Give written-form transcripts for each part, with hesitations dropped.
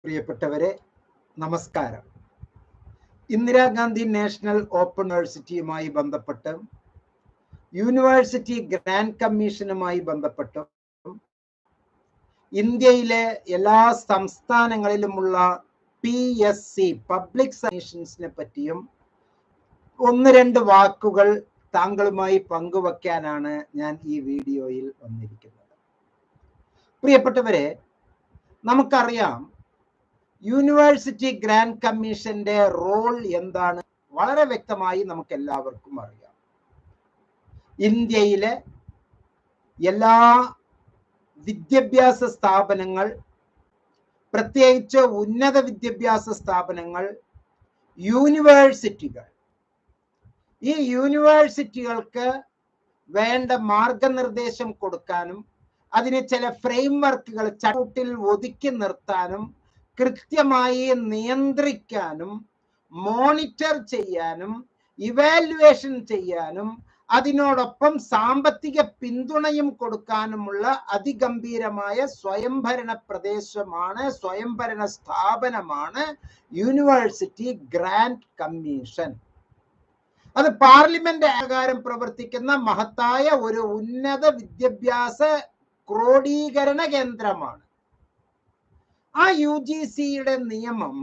പ്രിയപ്പെട്ടവരെ, നമസ്കാരം. Indira Gandhi national open യൂണിവേഴ്സിറ്റിയുമായി ബന്ധപ്പെട്ട് യൂണിവേഴ്സിറ്റി ഗ്രാൻഡ് കമ്മീഷനുമായി ബന്ധപ്പെട്ട് ഇന്ത്യയിലെ എല്ലാ സംസ്ഥാനങ്ങളിലുമുള്ള PSC പബ്ലിക് സർവീസിനെ പറ്റിയും ഒന്ന് രണ്ട് വാക്കുകൾ താങ്കളുമായി പങ്കുവയ്ക്കാനാണ് ഞാൻ ഈ വീഡിയോയിൽ വന്നിരിക്കുന്നത്. പ്രിയപ്പെട്ടവരെ, നമുക്കറിയാം യൂണിവേഴ്സിറ്റി ഗ്രാൻഡ് കമ്മീഷന്റെ റോൾ എന്താണ്. വളരെ വ്യക്തമായി നമുക്ക് എല്ലാവർക്കും അറിയാം. ഇന്ത്യയിലെ എല്ലാ വിദ്യാഭ്യാസ സ്ഥാപനങ്ങൾ, പ്രത്യേകിച്ച് ഉന്നത വിദ്യാഭ്യാസ സ്ഥാപനങ്ങൾ, യൂണിവേഴ്സിറ്റികൾ, ഈ യൂണിവേഴ്സിറ്റികൾക്ക് വേണ്ട മാർഗനിർദ്ദേശം കൊടുക്കാനും അതിനെ ചില ഫ്രെയിംവർക്കുകൾ ചട്ടത്തിൽ ഒതുക്കി നിർത്താനും കൃത്യമായി നിയന്ത്രിക്കാനും മോണിറ്റർ ചെയ്യാനും ഇവാലുവേഷൻ ചെയ്യാനും അതിനോടൊപ്പം സാമ്പത്തിക പിന്തുണയും കൊടുക്കാനുമുള്ള അതിഗംഭീരമായ സ്വയംഭരണ പ്രദേശമാണ്, സ്വയംഭരണ സ്ഥാപനമാണ് യൂണിവേഴ്സിറ്റി ഗ്രാൻഡ് കമ്മീഷൻ. അത് പാർലമെന്റ് പ്രകാരം പ്രവർത്തിക്കുന്ന മഹത്തായ ഒരു ഉന്നത വിദ്യാഭ്യാസ ക്രോഡീകരണ കേന്ദ്രമാണ്. ആ UGCയുടെ നിയമം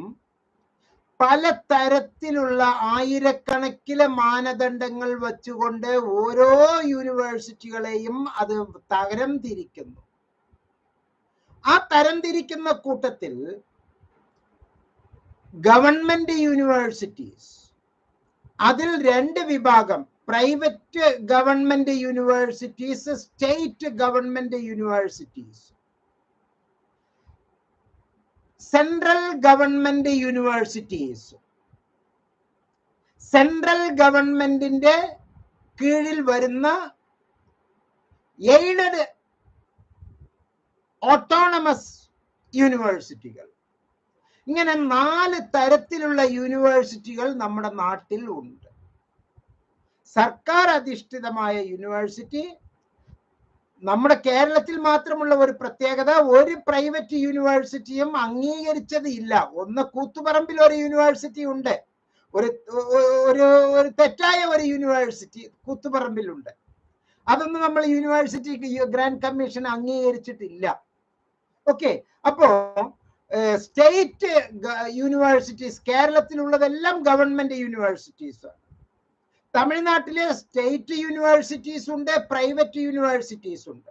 പല തരത്തിലുള്ള ആയിരക്കണക്കിന് മാനദണ്ഡങ്ങൾ വെച്ചുകൊണ്ട് ഓരോ യൂണിവേഴ്സിറ്റികളെയും അത് തരംതിരിക്കുന്നു. ആ തരംതിരിക്കുന്ന കൂട്ടത്തിൽ ഗവൺമെന്റ് യൂണിവേഴ്സിറ്റീസ്, അതിൽ രണ്ട് വിഭാഗം: private government universities, state government universities. Central government universities central ഗവൺമെന്റിന്റെ കീഴിൽ വരുന്ന എയ്ഡഡ് ഓട്ടോണമസ് യൂണിവേഴ്സിറ്റികൾ. ഇങ്ങനെ 4 തരത്തിലുള്ള യൂണിവേഴ്സിറ്റികൾ നമ്മുടെ നാട്ടിൽ ഉണ്ട്. സർക്കാർ അധിഷ്ഠിതമായ യൂണിവേഴ്സിറ്റി, നമ്മുടെ കേരളത്തിൽ മാത്രമുള്ള ഒരു പ്രത്യേകത, ഒരു പ്രൈവറ്റ് യൂണിവേഴ്സിറ്റിയും അംഗീകരിച്ചത് ഇല്ല. ഒന്ന് കൂത്തുപറമ്പിൽ ഒരു യൂണിവേഴ്സിറ്റി ഉണ്ട്, ഒരു തെറ്റായ ഒരു യൂണിവേഴ്സിറ്റി കൂത്തുപറമ്പിലുണ്ട്. അതൊന്നും നമ്മൾ യൂണിവേഴ്സിറ്റി ഗ്രാൻഡ് കമ്മീഷൻ അംഗീകരിച്ചിട്ടില്ല. ഓക്കെ, അപ്പോ സ്റ്റേറ്റ് യൂണിവേഴ്സിറ്റീസ്, കേരളത്തിലുള്ളതെല്ലാം ഗവൺമെന്റ് യൂണിവേഴ്സിറ്റീസ് ആണ്. തമിഴ്നാട്ടിലെ സ്റ്റേറ്റ് യൂണിവേഴ്സിറ്റീസ് ഉണ്ട്, പ്രൈവറ്റ് യൂണിവേഴ്സിറ്റീസ് ഉണ്ട്.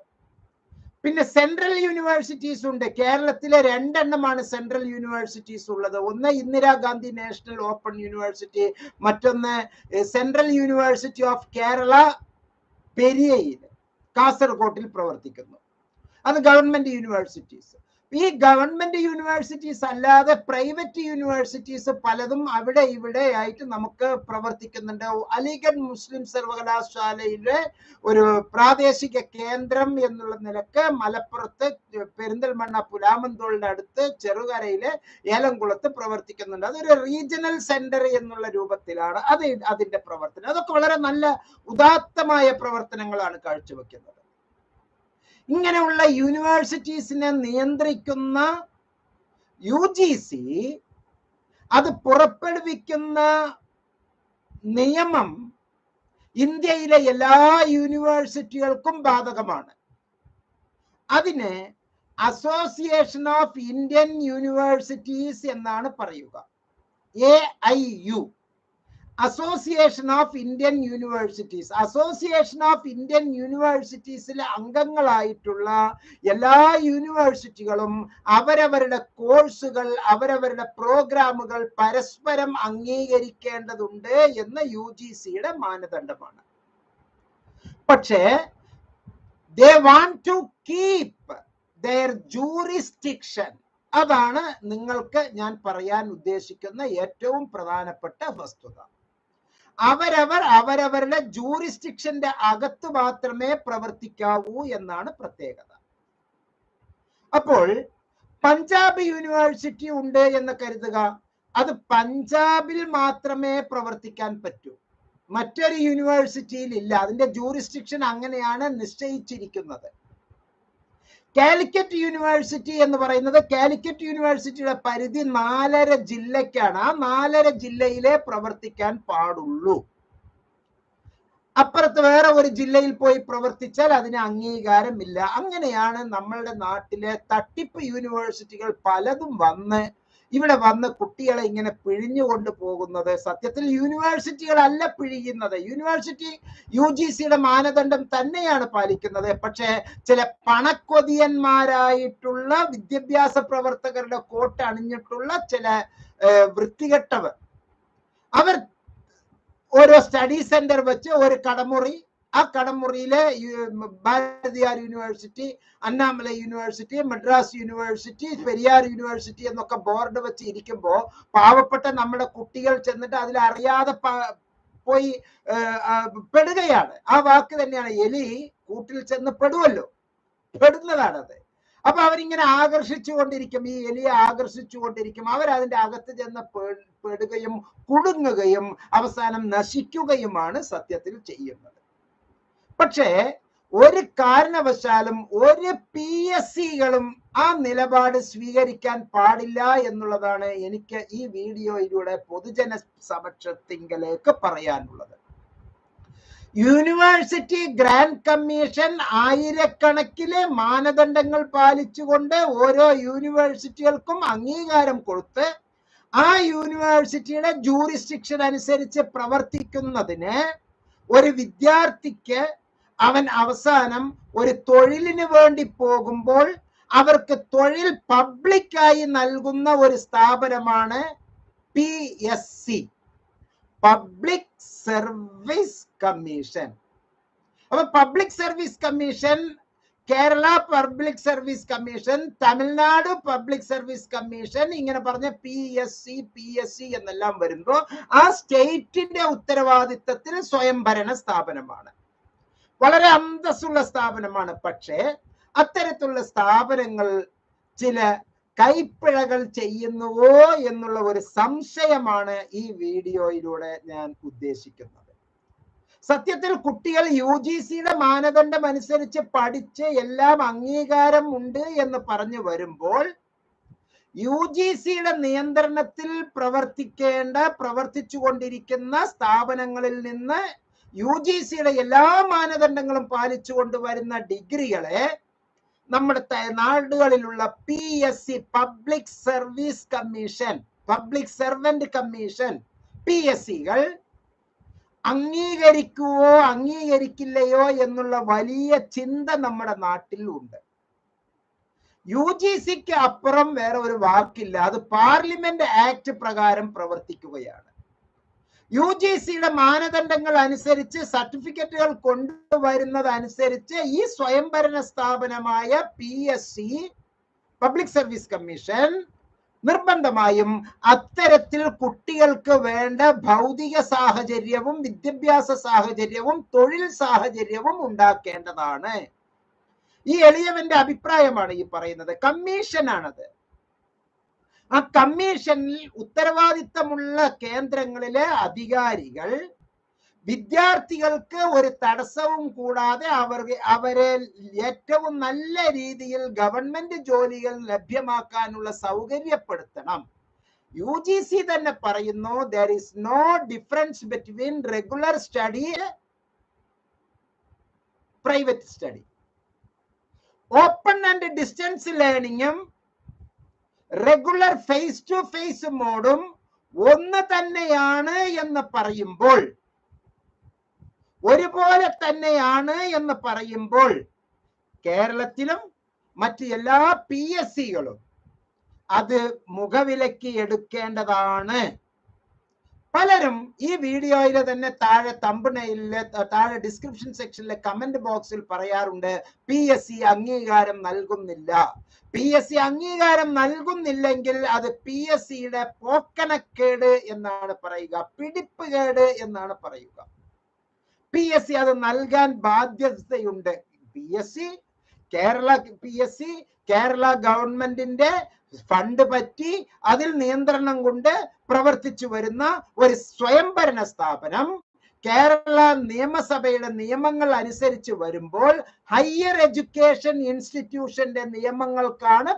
പിന്നെ സെൻട്രൽ യൂണിവേഴ്സിറ്റീസ് ഉണ്ട്. കേരളത്തിലെ 2 എണ്ണമാണ് സെൻട്രൽ യൂണിവേഴ്സിറ്റീസ് ഉള്ളത്. ഒന്ന് ഇന്ദിരാഗാന്ധി നാഷണൽ ഓപ്പൺ യൂണിവേഴ്സിറ്റി, മറ്റൊന്ന് സെൻട്രൽ യൂണിവേഴ്സിറ്റി ഓഫ് കേരള പെരിയയിൽ കാസർഗോട്ടിൽ പ്രവർത്തിക്കുന്നു. അത് ഗവൺമെന്റ് യൂണിവേഴ്സിറ്റീസ്. ഈ ഗവൺമെന്റ് യൂണിവേഴ്സിറ്റീസ് അല്ലാതെ പ്രൈവറ്റ് യൂണിവേഴ്സിറ്റീസ് പലതും അവിടെ ഇവിടെ ആയിട്ട് നമുക്ക് പ്രവർത്തിക്കുന്നുണ്ട്. അലിഗഡ് മുസ്ലിം സർവകലാശാലയിലെ ഒരു പ്രാദേശിക കേന്ദ്രം എന്നുള്ള നിലക്ക് മലപ്പുറത്ത് പെരിന്തൽമണ്ണ പുലാമന്തോളിന്റെ അടുത്ത് ചെറുകരയിലെ ഏലംകുളത്ത് പ്രവർത്തിക്കുന്നുണ്ട്. അതൊരു റീജിയണൽ സെന്റർ എന്നുള്ള രൂപത്തിലാണ് അതിന്റെ പ്രവർത്തനം. അതൊക്കെ വളരെ നല്ല ഉദാത്തമായ പ്രവർത്തനങ്ങളാണ് കാഴ്ചവെക്കുന്നത്. ഇങ്ങനെയുള്ള യൂണിവേഴ്സിറ്റീസിനെ നിയന്ത്രിക്കുന്ന UGC അത് പുറപ്പെടുവിക്കുന്ന നിയമം ഇന്ത്യയിലെ എല്ലാ യൂണിവേഴ്സിറ്റികൾക്കും ബാധകമാണ്. അതിന് അസോസിയേഷൻ ഓഫ് ഇന്ത്യൻ യൂണിവേഴ്സിറ്റീസ് എന്നാണ് പറയുക. AIU, association of Indian universities. Association of Indian യൂണിവേഴ്സിറ്റീസിലെ അംഗങ്ങളായിട്ടുള്ള എല്ലാ യൂണിവേഴ്സിറ്റികളും അവരവരുടെ കോഴ്സുകൾ, അവരവരുടെ പ്രോഗ്രാമുകൾ പരസ്പരം അംഗീകരിക്കേണ്ടതുണ്ട് എന്ന് UGCയുടെ മാനദണ്ഡമാണ്. പക്ഷേ they want to keep their jurisdiction. അതാണ് നിങ്ങൾക്ക് ഞാൻ പറയാൻ ഉദ്ദേശിക്കുന്ന ഏറ്റവും പ്രധാനപ്പെട്ട വസ്തുത. അവരവരുടെ ജൂറിസ്ഡിക്ഷന്റെ അകത്ത് മാത്രമേ പ്രവർത്തിക്കാവൂ എന്നാണ് പ്രത്യേകത. അപ്പോൾ പഞ്ചാബ് യൂണിവേഴ്സിറ്റി ഉണ്ട് എന്ന് കരുതുക. അത് പഞ്ചാബിൽ മാത്രമേ പ്രവർത്തിക്കാൻ പറ്റൂ, മറ്റൊരു യൂണിവേഴ്സിറ്റിയിൽ ഇല്ല. അതിന്റെ ജൂറിസ്ഡിക്ഷൻ അങ്ങനെയാണ് നിശ്ചയിച്ചിരിക്കുന്നത്. കാലിക്കറ്റ് യൂണിവേഴ്സിറ്റി എന്ന് പറയുന്നത്, കാലിക്കറ്റ് യൂണിവേഴ്സിറ്റിയുടെ പരിധി 4.5 ജില്ലയ്ക്കാണ്. ആ 4.5 ജില്ലയിലെ പ്രവർത്തിക്കാൻ പാടുള്ളൂ. അപ്പുറത്ത് വേറെ ഒരു ജില്ലയിൽ പോയി പ്രവർത്തിച്ചാൽ അതിന് അംഗീകാരമില്ല. അങ്ങനെയാണ് നമ്മളുടെ നാട്ടിലെ തട്ടിപ്പ് യൂണിവേഴ്സിറ്റികൾ പലതും ഇവിടെ വന്ന് കുട്ടികളെ ഇങ്ങനെ പിഴിഞ്ഞുകൊണ്ട് പോകുന്നത്. സത്യത്തിൽ യൂണിവേഴ്സിറ്റികളല്ല പിഴിയുന്നത്, യൂണിവേഴ്സിറ്റി UGCയുടെ മാനദണ്ഡം തന്നെയാണ് പാലിക്കുന്നത്. പക്ഷേ ചില പണക്കൊതിയന്മാരായിട്ടുള്ള വിദ്യാഭ്യാസ പ്രവർത്തകരുടെ കോട്ട് അണിഞ്ഞിട്ടുള്ള ചില വൃത്തികെട്ടവർ, അവർ ഓരോ സ്റ്റഡി സെന്റർ വെച്ച് ഒരു കടമുറി, ആ കടമുറിയിലെ Bharathiar university, Annamalai university, Madras university, Periyar university എന്നൊക്കെ ബോർഡ് വെച്ച് ഇരിക്കുമ്പോൾ പാവപ്പെട്ട നമ്മുടെ കുട്ടികൾ ചെന്നിട്ട് അതിലറിയാതെ പോയി പെടുകയാണ്. ആ വാക്ക് തന്നെയാണ്, എലി കൂട്ടിൽ ചെന്ന് പെടുമല്ലോ, പെടുന്നതാണത്. അപ്പൊ അവരിങ്ങനെ ആകർഷിച്ചു കൊണ്ടിരിക്കും, ഈ എലിയെ ആകർഷിച്ചു കൊണ്ടിരിക്കും. അവരതിന്റെ അകത്ത് ചെന്ന് പെടുകയും കുടുങ്ങുകയും അവസാനം നശിക്കുകയുമാണ് സത്യത്തിൽ ചെയ്യുന്നത്. പക്ഷേ ഒരു കാരണവശാലും ഒരു PSCകളും ആ നിലപാട് സ്വീകരിക്കാൻ പാടില്ല എന്നുള്ളതാണ് എനിക്ക് ഈ വീഡിയോയിലൂടെ പൊതുജന സമക്ഷത്തിങ്കലേക്ക് പറയാനുള്ളത്. യൂണിവേഴ്സിറ്റി ഗ്രാന്റ് കമ്മീഷൻ ആയിരക്കണക്കിലെ മാനദണ്ഡങ്ങൾ പാലിച്ചുകൊണ്ട് ഓരോ യൂണിവേഴ്സിറ്റികൾക്കും അംഗീകാരം കൊടുത്ത് ആ യൂണിവേഴ്സിറ്റിയുടെ ജൂറിസ്ഡിക്ഷൻ അനുസരിച്ച് പ്രവർത്തിക്കുന്നതിന് ഒരു വിദ്യാർത്ഥിക്ക് അവൻ അവസാനം ഒരു തൊഴിലിന് വേണ്ടി പോകുമ്പോൾ അവർക്ക് തൊഴിൽ പബ്ലിക്കായി നൽകുന്ന ഒരു സ്ഥാപനമാണ് PSC, പബ്ലിക് സർവീസ് കമ്മീഷൻ. അപ്പൊ public service commission, Kerala public service commission, Tamil Nadu public service commission, ഇങ്ങനെ പറഞ്ഞ PSC എന്നെല്ലാം വരുമ്പോ ആ സ്റ്റേറ്റിന്റെ ഉത്തരവാദിത്തത്തിൽ സ്വയംഭരണ സ്ഥാപനമാണ്, വളരെ അന്തസ്സുള്ള സ്ഥാപനമാണ്. പക്ഷേ അത്തരത്തിലുള്ള സ്ഥാപനങ്ങൾ ചില കൈപ്പിഴകൾ ചെയ്യുന്നുവോ എന്നുള്ള ഒരു സംശയമാണ് ഈ വീഡിയോയിലൂടെ ഞാൻ ഉദ്ദേശിക്കുന്നത്. സത്യത്തിൽ കുട്ടികൾ UGCയുടെ മാനദണ്ഡം അനുസരിച്ച് പഠിച്ച് എല്ലാം അംഗീകാരം ഉണ്ട് എന്ന് പറഞ്ഞു വരുമ്പോൾ UGCയുടെ നിയന്ത്രണത്തിൽ പ്രവർത്തിച്ചുകൊണ്ടിരിക്കുന്ന സ്ഥാപനങ്ങളിൽ നിന്ന് UGCയുടെ എല്ലാ മാനദണ്ഡങ്ങളും പാലിച്ചു കൊണ്ടുവരുന്ന ഡിഗ്രികളെ നമ്മുടെ നാടുകളിലുള്ള PSC, public service commission, public servant commission, PSCകൾ അംഗീകരിക്കുവോ അംഗീകരിക്കില്ലയോ എന്നുള്ള വലിയ ചിന്ത നമ്മുടെ നാട്ടിൽ ഉണ്ട്. UGCക്ക് അപ്പുറം വേറെ ഒരു വാക്കില്ല, അത് പാർലമെന്റ് ആക്ട് പ്രകാരം പ്രവർത്തിക്കുകയാണ്. UGCയുടെ മാനദണ്ഡങ്ങൾ അനുസരിച്ച് സർട്ടിഫിക്കറ്റുകൾ കൊണ്ടുവരുന്നത് അനുസരിച്ച് ഈ സ്വയംഭരണ സ്ഥാപനമായ PSC, പബ്ലിക് സർവീസ് കമ്മീഷൻ, നിർബന്ധമായും അത്തരത്തിൽ കുട്ടികൾക്ക് വേണ്ട ഭൗതിക സാഹചര്യവും വിദ്യാഭ്യാസ സാഹചര്യവും തൊഴിൽ സാഹചര്യവും ഉണ്ടാക്കേണ്ടതാണ്. ഈ എളിയവന്റെ അഭിപ്രായമാണ് ഈ പറയുന്നത്. കമ്മീഷനാണത്. ആ കമ്മീഷനിൽ ഉത്തരവാദിത്തമുള്ള കേന്ദ്രങ്ങളിലെ അധികാരികൾ വിദ്യാർത്ഥികൾക്ക് ഒരു തടസ്സവും കൂടാതെ അവരെ ഏറ്റവും നല്ല രീതിയിൽ ഗവൺമെന്റ് ജോലികൾ ലഭ്യമാക്കാനുള്ള സൗകര്യപ്പെടുത്തണം. UGC തന്നെ പറയുന്നു, there is no difference between regular study and private study. Open and distance ലേണിംഗും റെഗുലർ ഫേസ് ടു ഫേസ് മോഡും ഒന്ന് തന്നെയാണ് എന്ന് പറയുമ്പോൾ, ഒരുപോലെ തന്നെയാണ് എന്ന് പറയുമ്പോൾ കേരളത്തിലും മറ്റ് എല്ലാ PSCകളും അത് മുഖവിലയ്ക്ക് എടുക്കേണ്ടതാണ്. പലരും ഈ വീഡിയോയിലെ തന്നെ താഴെ തംബ്നെയിലിലെ താഴെ ഡിസ്ക്രിപ്ഷൻ സെക്ഷനിലെ കമന്റ് ബോക്സിൽ പറയാറുണ്ട്, PSC അംഗീകാരം നൽകുന്നില്ല. PSC അംഗീകാരം നൽകുന്നില്ലെങ്കിൽ അത് PSCയുടെ പോക്കനക്കേട് എന്നാണ് പറയുക, പിടിപ്പുകേട് എന്നാണ് പറയുക. PSC അത് നൽകാൻ ബാധ്യതയുണ്ട്. കേരള ഗവൺമെന്റിന്റെ ഫണ്ട് പറ്റി അതിൽ നിയന്ത്രണം കൊണ്ട് പ്രവർത്തിച്ചു വരുന്ന ഒരു സ്വയംഭരണ സ്ഥാപനം കേരള നിയമസഭയുടെ നിയമങ്ങൾ അനുസരിച്ച് വരുമ്പോൾ ഹയർ എഡ്യൂക്കേഷൻ ഇൻസ്റ്റിറ്റ്യൂഷന്റെ നിയമങ്ങൾക്കാണ്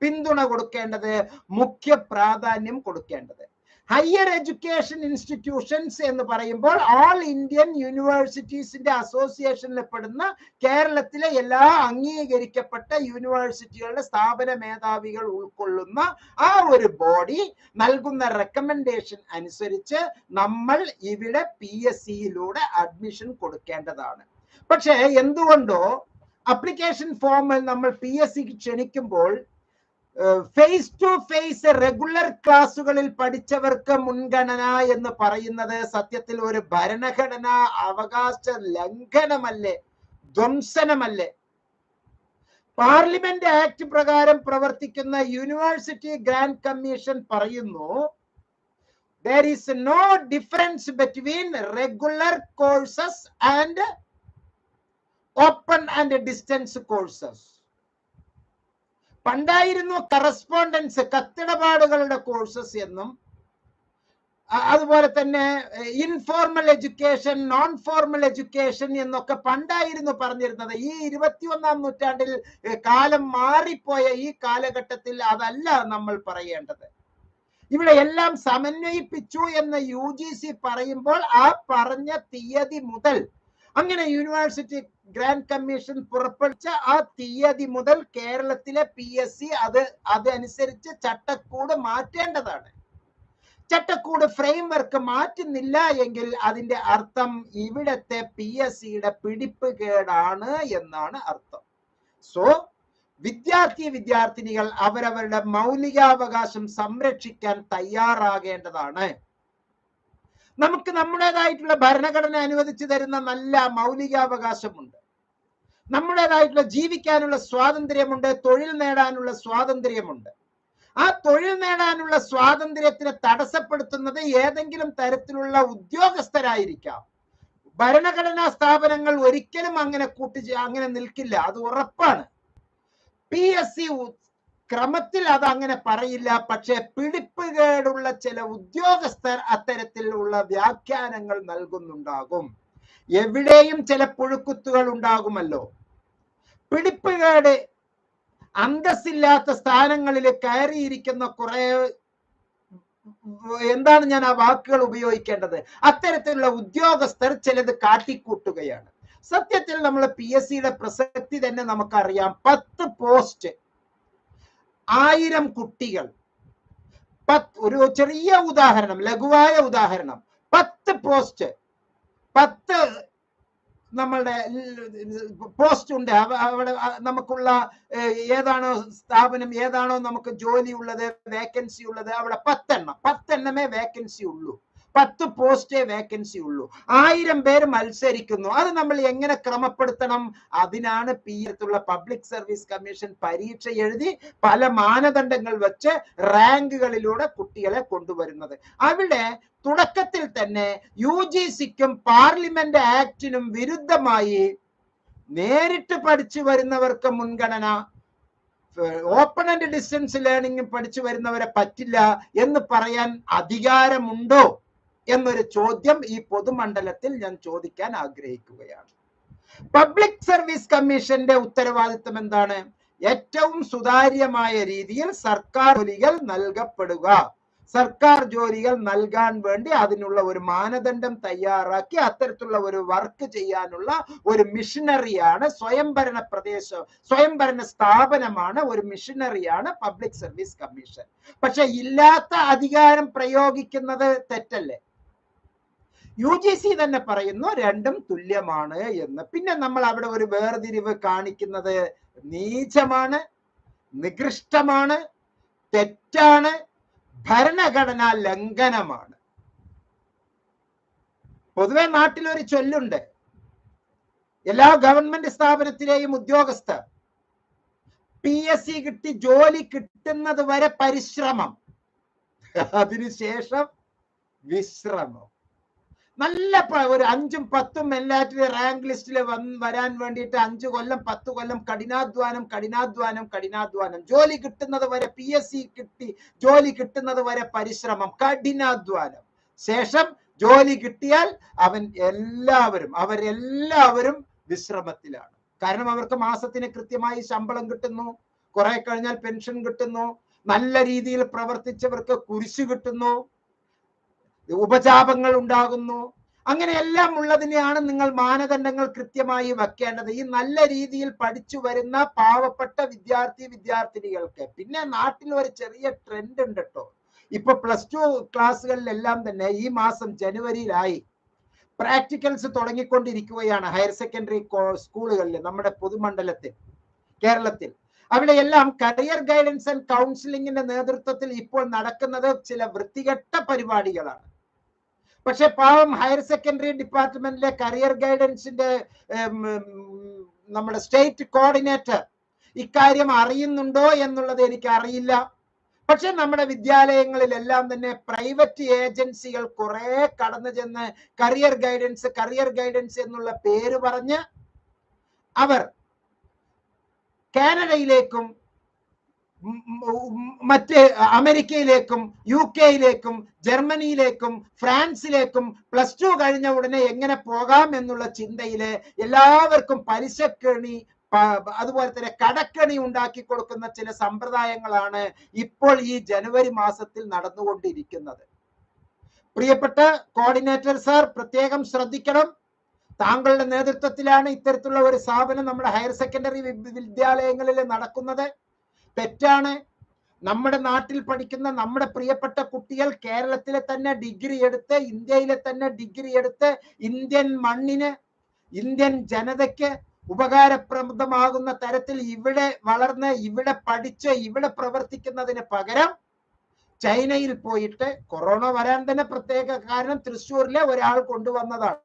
പിന്തുണ കൊടുക്കേണ്ടത്, മുഖ്യ പ്രാധാന്യം കൊടുക്കേണ്ടത്. ഹയർ എഡ്യൂക്കേഷൻ ഇൻസ്റ്റിറ്റ്യൂഷൻസ് എന്ന് പറയുമ്പോൾ ഓൾ ഇന്ത്യൻ യൂണിവേഴ്സിറ്റീസിന്റെ അസോസിയേഷനിൽ പെടുന്ന കേരളത്തിലെ എല്ലാ അംഗീകരിക്കപ്പെട്ട യൂണിവേഴ്സിറ്റികളുടെ സ്ഥാപന മേധാവികൾ ഉൾക്കൊള്ളുന്ന ആ ഒരു ബോഡി നൽകുന്ന റെക്കമെൻഡേഷൻ അനുസരിച്ച് നമ്മൾ ഇവിടെ PSCയിലൂടെ അഡ്മിഷൻ കൊടുക്കേണ്ടതാണ്. പക്ഷെ എന്തുകൊണ്ടോ അപ്ലിക്കേഷൻ ഫോമിൽ നമ്മൾ PSCക്ക് ക്ഷണിക്കുമ്പോൾ ഫേസ് ടു ഫേസ് റെഗുലർ ക്ലാസ്സുകളിൽ പഠിച്ചവർക്ക് മുൻഗണന എന്ന് പറയുന്നത് സത്യത്തിൽ ഒരു ഭരണഘടനാ അവകാശ ലംഘനമല്ലേ, ധ്വംസനമല്ലേ? പാർലമെന്റ് ആക്ട് പ്രകാരം പ്രവർത്തിക്കുന്ന യൂണിവേഴ്സിറ്റി ഗ്രാന്റ് കമ്മീഷൻ പറയുന്നു, there is no difference between regular courses and open and distance courses. പണ്ടായിരുന്നു കറസ്പോണ്ടൻസ്, കത്തിടപാടുകളുടെ കോഴ്സസ് എന്നും അതുപോലെ തന്നെ informal education, non formal education എന്നൊക്കെ പണ്ടായിരുന്നു പറഞ്ഞിരുന്നത്. ഈ 21ാം നൂറ്റാണ്ടിൽ കാലം മാറിപ്പോയ ഈ കാലഘട്ടത്തിൽ അതല്ല നമ്മൾ പറയേണ്ടത്. ഇവിടെ എല്ലാം സമന്വയിപ്പിച്ചു എന്ന് UGC പറയുമ്പോൾ ആ പറഞ്ഞ തീയതി മുതൽ, അങ്ങനെ യൂണിവേഴ്സിറ്റി ഗ്രാന്റ് കമ്മീഷൻ പുറപ്പെടുവിച്ച ആ തീയതി മുതൽ കേരളത്തിലെ PSC അതനുസരിച്ച് ചട്ടക്കൂട് മാറ്റേണ്ടതാണ്. ചട്ടക്കൂട് ഫ്രെയിംവർക്ക് മാറ്റുന്നില്ല എങ്കിൽ അതിന്റെ അർത്ഥം ഇവിടത്തെ PSCയുടെ പിടിപ്പ് കേടാണ് എന്നാണ് അർത്ഥം. സോ വിദ്യാർത്ഥിനികൾ അവരവരുടെ മൗലികാവകാശം സംരക്ഷിക്കാൻ തയ്യാറാകേണ്ടതാണ്. നമുക്ക് നമ്മുടേതായിട്ടുള്ള ഭരണഘടന അനുവദിച്ചു തരുന്ന നല്ല മൗലികാവകാശമുണ്ട്, നമ്മുടേതായിട്ടുള്ള ജീവിക്കാനുള്ള സ്വാതന്ത്ര്യമുണ്ട്, തൊഴിൽ നേടാനുള്ള സ്വാതന്ത്ര്യമുണ്ട്. ആ തൊഴിൽ നേടാനുള്ള സ്വാതന്ത്ര്യത്തിനെ തടസ്സപ്പെടുത്തുന്നത് ഏതെങ്കിലും തരത്തിലുള്ള ഉദ്യോഗസ്ഥരായിരിക്കാം. ഭരണഘടനാ സ്ഥാപനങ്ങൾ ഒരിക്കലും അങ്ങനെ നിൽക്കില്ല, അത് ഉറപ്പാണ്. PSC ക്രമത്തിൽ അത് അങ്ങനെ പറയില്ല. പക്ഷെ പിടിപ്പുകേടുള്ള ചില ഉദ്യോഗസ്ഥർ അത്തരത്തിലുള്ള വ്യാഖ്യാനങ്ങൾ നൽകുന്നുണ്ടാകും. എവിടെയും ചില പുഴുക്കുത്തുകൾ ഉണ്ടാകുമല്ലോ. പിടിപ്പുകേട്, അന്തസ്സില്ലാത്ത സ്ഥാനങ്ങളിൽ കയറിയിരിക്കുന്ന കുറെ, എന്താണ് ഞാൻ ആ വാക്കുകൾ ഉപയോഗിക്കേണ്ടത്, അത്തരത്തിലുള്ള ഉദ്യോഗസ്ഥർ ചിലത് കാട്ടിക്കൂട്ടുകയാണ്. സത്യത്തിൽ നമ്മൾ PSCയുടെ പ്രസക്തി തന്നെ നമുക്കറിയാം. 10 പോസ്റ്റ്, 1000 കുട്ടികൾ, ഒരു ചെറിയ ഉദാഹരണം, ലഘുവായ ഉദാഹരണം, 10 പോസ്റ്റ്, 10 നമ്മളുടെ പോസ്റ്റ് ഉണ്ട്. അവിടെ നമുക്കുള്ള ഏതാണോ സ്ഥാപനം, ഏതാണോ നമുക്ക് ജോലി ഉള്ളത്, വേക്കൻസി ഉള്ളത്, അവിടെ 10 എണ്ണമേ വേക്കൻസി ഉള്ളൂ. 10 പോസ്റ്റേ വേക്കൻസി ഉള്ളൂ. 1000 പേര് മത്സരിക്കുന്നു. അത് നമ്മൾ എങ്ങനെ ക്രമപ്പെടുത്തണം? അതിനാണ് പബ്ലിക് സർവീസ് കമ്മീഷൻ പരീക്ഷ എഴുതി പല മാനദണ്ഡങ്ങൾ വെച്ച് റാങ്കുകളിലൂടെ കുട്ടികളെ കൊണ്ടുവരുന്നത്. അവിടെ തുടക്കത്തിൽ തന്നെ UGCക്കും പാർലമെന്റ് ആക്ടിനും വിരുദ്ധമായി നേരിട്ട് പഠിച്ചു വരുന്നവർക്ക് മുൻഗണന, ഓപ്പൺ ആൻഡ് ഡിസ്റ്റൻസ് ലേണിംഗ് പഠിച്ചു വരുന്നവരെ പറ്റില്ല എന്ന് പറയാൻ അധികാരമുണ്ടോ എന്നൊരു ചോദ്യം ഈ പൊതുമണ്ഡലത്തിൽ ഞാൻ ചോദിക്കാൻ ആഗ്രഹിക്കുകയാണ്. പബ്ലിക് സർവീസ് കമ്മീഷന്റെ ഉത്തരവാദിത്വം എന്താണ്? ഏറ്റവും സുതാര്യമായ രീതിയിൽ സർക്കാർ ജോലികൾ നൽകപ്പെടുക, സർക്കാർ ജോലികൾ നൽകാൻ വേണ്ടി അതിനുള്ള ഒരു മാനദണ്ഡം തയ്യാറാക്കി അത്തരത്തിലുള്ള ഒരു വർക്ക് ചെയ്യാനുള്ള ഒരു മിഷനറിയാണ് സ്വയംഭരണ സ്ഥാപനമാണ്, ഒരു മിഷനറിയാണ് പബ്ലിക് സർവീസ് കമ്മീഷൻ. പക്ഷെ ഇല്ലാത്ത അധികാരം പ്രയോഗിക്കുന്നത് തെറ്റല്ലേ? UGC തന്നെ പറയുന്നു രണ്ടും തുല്യമാണ് എന്ന്. പിന്നെ നമ്മൾ അവിടെ ഒരു വേർതിരിവ് കാണിക്കുന്നത് നീചമാണ്, നികൃഷ്ടമാണ്, തെറ്റാണ്, ഭരണഘടനാ ലംഘനമാണ്. പൊതുവെ നാട്ടിലൊരു ചൊല്ലുണ്ട്, എല്ലാ ഗവൺമെന്റ് സ്ഥാപനത്തിലെയും ഉദ്യോഗസ്ഥർ PSC കിട്ടി ജോലി കിട്ടുന്നത് വരെ പരിശ്രമം, അതിനുശേഷം വിശ്രമം. നല്ല ഒരു 5ഉം 10ഉം എല്ലാറ്റിലും റാങ്ക് ലിസ്റ്റിൽ വരാൻ വേണ്ടിയിട്ട് 5 കൊല്ലം 10 കൊല്ലം കഠിനാധ്വാനം, ജോലി കിട്ടുന്നത് വരെ PSC കിട്ടി ജോലി കിട്ടുന്നത് വരെ പരിശ്രമം, കഠിനാധ്വാനം, ശേഷം ജോലി കിട്ടിയാൽ അവരെല്ലാവരും വിശ്രമത്തിലാണ്. കാരണം അവർക്ക് മാസത്തിന് കൃത്യമായി ശമ്പളം കിട്ടുന്നു, കുറെ കഴിഞ്ഞാൽ പെൻഷൻ കിട്ടുന്നു, നല്ല രീതിയിൽ പ്രവർത്തിച്ചവർക്ക് കുരിശ് കിട്ടുന്നു, ഉപജാപങ്ങൾ ഉണ്ടാകുന്നു. അങ്ങനെയെല്ലാം ഉള്ളതിനെയാണ് നിങ്ങൾ മാനദണ്ഡങ്ങൾ കൃത്യമായി വെക്കേണ്ടത്. ഈ നല്ല രീതിയിൽ പഠിച്ചു വരുന്ന പാവപ്പെട്ട വിദ്യാർത്ഥിനികൾക്ക്. പിന്നെ നാട്ടിൽ ഒരു ചെറിയ ട്രെൻഡ് ഉണ്ട് കേട്ടോ. ഇപ്പൊ +2 ക്ലാസ്സുകളിലെല്ലാം തന്നെ ഈ മാസം ജനുവരിയിലായി പ്രാക്ടിക്കൽസ് തുടങ്ങിക്കൊണ്ടിരിക്കുകയാണ്. ഹയർ സെക്കൻഡറി സ്കൂളുകളിൽ നമ്മുടെ പൊതുമണ്ഡലത്തിൽ കേരളത്തിൽ അവിടെയെല്ലാം കരിയർ ഗൈഡൻസ് ആൻഡ് കൗൺസിലിംഗിന്റെ നേതൃത്വത്തിൽ ഇപ്പോൾ നടക്കുന്നത് ചില വൃത്തികെട്ട പരിപാടികളാണ്. പക്ഷെ പാവം ഹയർ സെക്കൻഡറി ഡിപ്പാർട്ട്മെന്റിലെ കരിയർ ഗൈഡൻസിന്റെ നമ്മുടെ സ്റ്റേറ്റ് കോർഡിനേറ്റർ ഇക്കാര്യം അറിയുന്നുണ്ടോ എന്നുള്ളത് എനിക്ക് അറിയില്ല. പക്ഷെ നമ്മുടെ വിദ്യാലയങ്ങളിലെല്ലാം തന്നെ പ്രൈവറ്റ് ഏജൻസികൾ കുറെ കടന്നു ചെന്ന് കരിയർ ഗൈഡൻസ് എന്നുള്ള പേര് പറഞ്ഞ് അവർ കാനഡയിലേക്കും മറ്റ് അമേരിക്കയിലേക്കും UK-യിലേക്കും ജർമ്മനിയിലേക്കും ഫ്രാൻസിലേക്കും +2 കഴിഞ്ഞ ഉടനെ എങ്ങനെ പോകാം എന്നുള്ള ചിന്തയില് എല്ലാവർക്കും പലിശക്കെണി അതുപോലെ തന്നെ കടക്കെണി ഉണ്ടാക്കി കൊടുക്കുന്ന ചില സമ്പ്രദായങ്ങളാണ് ഇപ്പോൾ ഈ ജനുവരി മാസത്തിൽ നടന്നുകൊണ്ടിരിക്കുന്നത്. പ്രിയപ്പെട്ട കോർഡിനേറ്റർ സാർ, പ്രത്യേകം ശ്രദ്ധിക്കണം. താങ്കളുടെ നേതൃത്വത്തിലാണ് ഇത്തരത്തിലുള്ള ഒരു സ്ഥാപനം നമ്മുടെ ഹയർ സെക്കൻഡറി വിദ്യാലയങ്ങളിൽ നടക്കുന്നത്. തെറ്റാണ്. നമ്മുടെ നാട്ടിൽ പഠിക്കുന്ന നമ്മുടെ പ്രിയപ്പെട്ട കുട്ടികൾ കേരളത്തിലെ തന്നെ ഡിഗ്രി എടുത്ത്, ഇന്ത്യയിലെ തന്നെ ഡിഗ്രി എടുത്ത്, ഇന്ത്യൻ മണ്ണിന്, ഇന്ത്യൻ ജനതയ്ക്ക് ഉപകാരപ്രദമാകുന്ന തരത്തിൽ ഇവിടെ വളർന്ന്, ഇവിടെ പഠിച്ച്, ഇവിടെ പ്രവർത്തിക്കുന്നതിന് പകരം ചൈനയിൽ പോയിട്ട്, കൊറോണ വരാൻ തന്നെ പ്രത്യേക കാരണം തൃശ്ശൂരിലെ ഒരാൾ കൊണ്ടുവന്നതാണ്,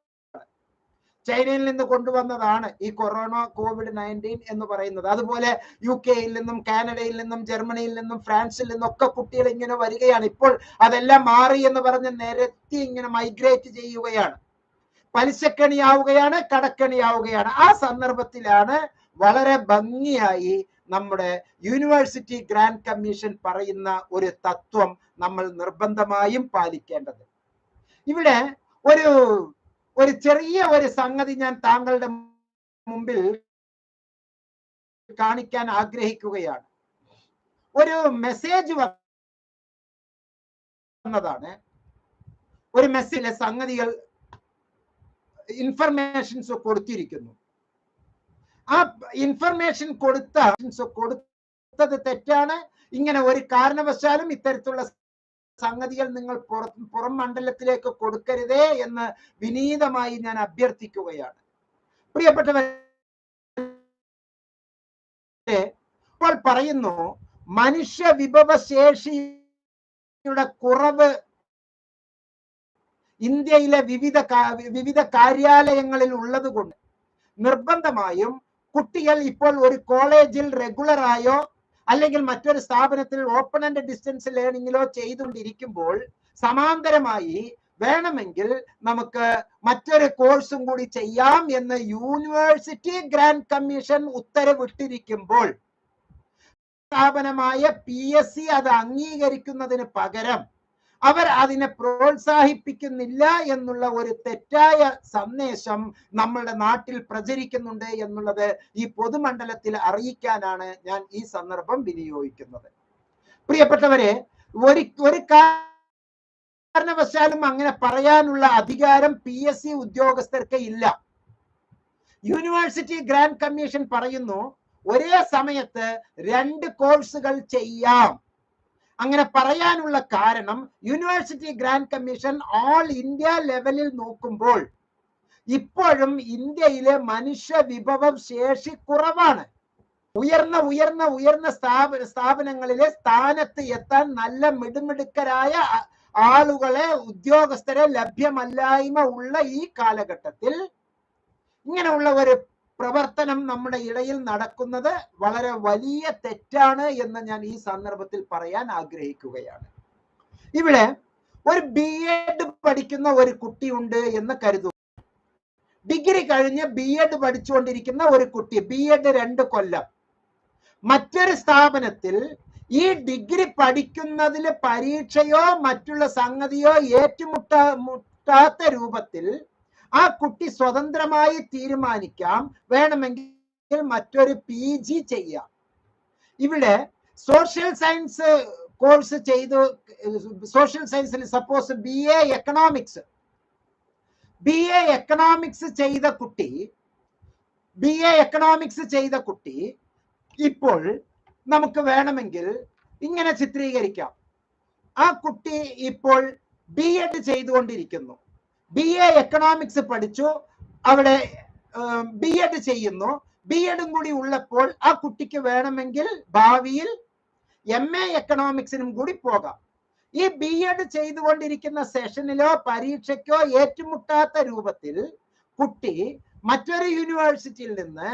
ചൈനയിൽ നിന്ന് കൊണ്ടുവന്നതാണ് ഈ COVID-19 എന്ന് പറയുന്നത്. അതുപോലെ UK-യിൽ നിന്നും കാനഡയിൽ നിന്നും ജർമ്മനിയിൽ നിന്നും ഫ്രാൻസിൽ നിന്നും ഒക്കെ കുട്ടികൾ ഇങ്ങനെ വരികയാണ്. ഇപ്പോൾ അതെല്ലാം മാറി എന്ന് പറഞ്ഞ് നിരത്തി ഇങ്ങനെ മൈഗ്രേറ്റ് ചെയ്യുകയാണ്, പലിശക്കണിയാവുകയാണ്, കടക്കണിയാവുകയാണ്. ആ സന്ദർഭത്തിലാണ് വളരെ ഭംഗിയായി നമ്മുടെ യൂണിവേഴ്സിറ്റി ഗ്രാന്റ് കമ്മീഷൻ പറയുന്ന ഒരു തത്വം നമ്മൾ നിർബന്ധമായും പാലിക്കേണ്ടത്. ഇവിടെ ഒരു ചെറിയ ഒരു സംഗതി ഞാൻ താങ്കളുടെ മുമ്പിൽ കാണിക്കാൻ ആഗ്രഹിക്കുകയാണ്. ഒരു മെസ്സേജ് വന്നതാണ്. ഒരു മെസ്സേജിലെ സംഗതികൾ ഇൻഫർമേഷൻസ് കൊടുത്തിരിക്കുന്നു. ആ ഇൻഫർമേഷൻ കൊടുത്തത് തെറ്റാണ്. ഇങ്ങനെ ഒരു കാരണവശാലും ഇത്തരത്തിലുള്ള സംഗതികൾ നിങ്ങൾ പുറം മണ്ഡലത്തിലേക്ക് കൊടുക്കരുതേ എന്ന് വിനീതമായി ഞാൻ അഭ്യർത്ഥിക്കുകയാണ്. പ്രിയപ്പെട്ടവരെ, ഇപ്പോൾ പറയുന്നു മനുഷ്യ വിഭവശേഷിയുടെ കുറവ് ഇന്ത്യയിലെ വിവിധ കാര്യാലയങ്ങളിൽ ഉള്ളത് കൊണ്ട് നിർബന്ധമായും കുട്ടികൾ ഇപ്പോൾ ഒരു കോളേജിൽ റെഗുലറായോ അല്ലെങ്കിൽ മറ്റൊരു സ്ഥാപനത്തിൽ ഓപ്പൺ ആൻഡ് ഡിസ്റ്റൻസ് ലേണിംഗിലോ ചെയ്തുകൊണ്ടിരിക്കുമ്പോൾ സമാന്തരമായി വേണമെങ്കിൽ നമുക്ക് മറ്റൊരു കോഴ്സും കൂടി ചെയ്യാം എന്ന് യൂണിവേഴ്സിറ്റി ഗ്രാന്റ് കമ്മീഷൻ ഉത്തരവിട്ടിരിക്കുമ്പോൾ സ്ഥാപനമായ PSC അത് അംഗീകരിക്കുന്നതിന് പകരം അവർ അതിനെ പ്രോത്സാഹിപ്പിക്കുന്നില്ല എന്നുള്ള ഒരു തെറ്റായ സന്ദേശം നമ്മളുടെ നാട്ടിൽ പ്രചരിക്കുന്നുണ്ട് എന്നുള്ളത് ഈ പൊതുമണ്ഡലത്തിൽ അറിയിക്കാനാണ് ഞാൻ ഈ സന്ദർഭം വിനിയോഗിക്കുന്നത്. പ്രിയപ്പെട്ടവരെ, ഒരു കാരണവശാലും അങ്ങനെ പറയാനുള്ള അധികാരം PSC ഉദ്യോഗസ്ഥർക്ക് ഇല്ല. യൂണിവേഴ്സിറ്റി ഗ്രാന്റ് കമ്മീഷൻ പറയുന്നു ഒരേ സമയത്ത് 2 കോഴ്സുകൾ ചെയ്യാം. അങ്ങനെ പറയാനുള്ള കാരണം university grant commission all India ലെവലിൽ നോക്കുമ്പോൾ ഇപ്പോഴും ഇന്ത്യയിലെ മനുഷ്യ വിഭവ ശേഷി കുറവാണ്. ഉയർന്ന സ്ഥാപനങ്ങളിലെ സ്ഥാനത്ത് എത്താൻ നല്ല മിടുമിടുക്കരായ ആളുകളെ, ഉദ്യോഗസ്ഥരെ ലഭ്യമല്ലായ്മ ഉള്ള ഈ കാലഘട്ടത്തിൽ ഇങ്ങനെയുള്ള ഒരു പ്രവർത്തനം നമ്മുടെ ഇടയിൽ നടക്കുന്നത് വളരെ വലിയ തെറ്റാണ് എന്ന് ഞാൻ ഈ സന്ദർഭത്തിൽ പറയാൻ ആഗ്രഹിക്കുകയാണ്. ഇവിടെ ഒരു BEd പഠിക്കുന്ന ഒരു കുട്ടിയുണ്ട് എന്ന് കരുതുക. ഡിഗ്രി കഴിഞ്ഞ് BEd പഠിച്ചുകൊണ്ടിരിക്കുന്ന ഒരു കുട്ടി, BEd 2 കൊല്ലം. മറ്റൊരു സ്ഥാപനത്തിൽ ഈ ഡിഗ്രി പഠിക്കുന്നതിൽ പരീക്ഷയോ മറ്റുള്ള സംഗതിയോ മുട്ടാത്ത രൂപത്തിൽ ആ കുട്ടി സ്വതന്ത്രമായി തീരുമാനിക്കാം, വേണമെങ്കിൽ മറ്റൊരു PG ചെയ്യാം. ഇവിടെ സോഷ്യൽ സയൻസ് കോഴ്സ് ചെയ്തു, സോഷ്യൽ സയൻസിൽ സപ്പോസ് BA എക്കണോമിക്സ് ചെയ്ത കുട്ടി ഇപ്പോൾ നമുക്ക് വേണമെങ്കിൽ ഇങ്ങനെ ചിത്രീകരിക്കാം. ആ കുട്ടി ഇപ്പോൾ B.Ed ചെയ്തുകൊണ്ടിരിക്കുന്നു. BA എക്കണോമിക്സ് പഠിച്ചു, അവിടെ B.Ed ചെയ്യുന്നു. B.Ed കൂടി ഉള്ളപ്പോൾ ആ കുട്ടിക്ക് വേണമെങ്കിൽ ഭാവിയിൽ MA എക്കണോമിക്സിനും കൂടി പോകാം. ഈ B.Ed ചെയ്തുകൊണ്ടിരിക്കുന്ന സെഷനിലോ പരീക്ഷയ്ക്കോ ഏറ്റുമുട്ടാത്ത രൂപത്തിൽ കുട്ടി മറ്റൊരു യൂണിവേഴ്സിറ്റിയിൽ നിന്ന്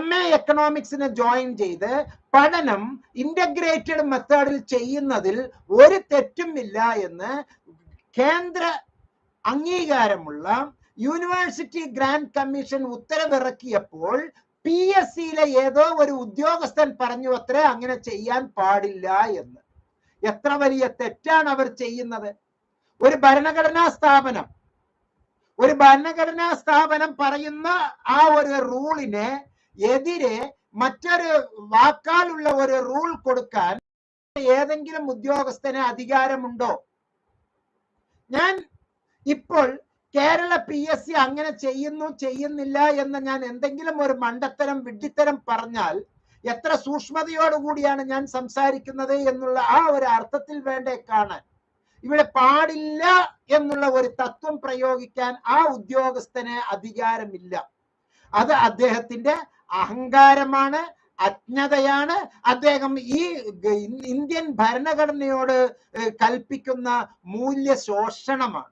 MA എക്കണോമിക്സിന് ജോയിൻ ചെയ്ത് പഠനം ഇന്റഗ്രേറ്റഡ് മെത്തേഡിൽ ചെയ്യുന്നതിൽ ഒരു തെറ്റുമില്ല എന്ന് കേന്ദ്ര അംഗീകാരമുള്ള യൂണിവേഴ്സിറ്റി ഗ്രാന്റ് കമ്മീഷൻ ഉത്തരവിറക്കിയപ്പോൾ PSCയിലെ ഏതോ ഒരു ഉദ്യോഗസ്ഥൻ പറഞ്ഞു അത്രേ അങ്ങനെ ചെയ്യാൻ പാടില്ല എന്ന്. എത്ര വലിയ തെറ്റാണ് അവർ ചെയ്യുന്നത്. ഒരു ഭരണഘടനാ സ്ഥാപനം പറയുന്ന ആ ഒരു റൂളിനെ എതിരെ മറ്റൊരു വാക്കാലുള്ള ഒരു റൂൾ കൊടുക്കാൻ ഏതെങ്കിലും ഉദ്യോഗസ്ഥന് അധികാരമുണ്ടോ? ഞാൻ ഇപ്പോൾ കേരള PSC അങ്ങനെ ചെയ്യുന്നില്ല എന്ന് ഞാൻ എന്തെങ്കിലും ഒരു മണ്ടത്തരം വിഡ്ഢിത്തരം പറഞ്ഞാൽ എത്ര സൂക്ഷ്മതയോടുകൂടിയാണ് ഞാൻ സംസാരിക്കുന്നത് എന്നുള്ള ആ ഒരു അർത്ഥത്തിൽ വേണ്ടേ കാണാൻ. ഇവിടെ പാടില്ല എന്നുള്ള ഒരു തത്വം പ്രയോഗിക്കാൻ ആ ഉദ്യോഗസ്ഥന് അധികാരമില്ല. അത് അദ്ദേഹത്തിന്റെ അഹങ്കാരമാണ്, അജ്ഞതയാണ്. അദ്ദേഹം ഈ ഇന്ത്യൻ ഭരണഘടനയോട് കൽപ്പിക്കുന്ന മൂല്യ ശോഷണമാണ്.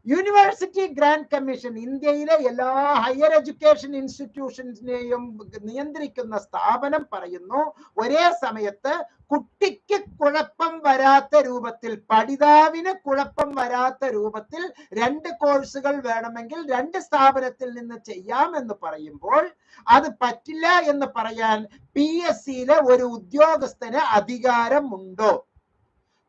യൂണിവേഴ്സിറ്റി ഗ്രാന്റ് കമ്മീഷൻ ഇന്ത്യയിലെ എല്ലാ ഹയർ എഡ്യൂക്കേഷൻ ഇൻസ്റ്റിറ്റ്യൂഷൻസിനെയും നിയന്ത്രിക്കുന്ന സ്ഥാപനം പറയുന്നു, ഒരേ സമയത്ത് കുട്ടിക്ക് കുഴപ്പം വരാത്ത രൂപത്തിൽ, പഠിതാവിന് കുഴപ്പം വരാത്ത രൂപത്തിൽ 2 കോഴ്സുകൾ വേണമെങ്കിൽ 2 സ്ഥാപനത്തിൽ നിന്ന് ചെയ്യാം എന്ന് പറയുമ്പോൾ അത് പറ്റില്ല എന്ന് പറയാൻ PSCയിലെ ഒരു ഉദ്യോഗസ്ഥന് അധികാരമുണ്ടോ?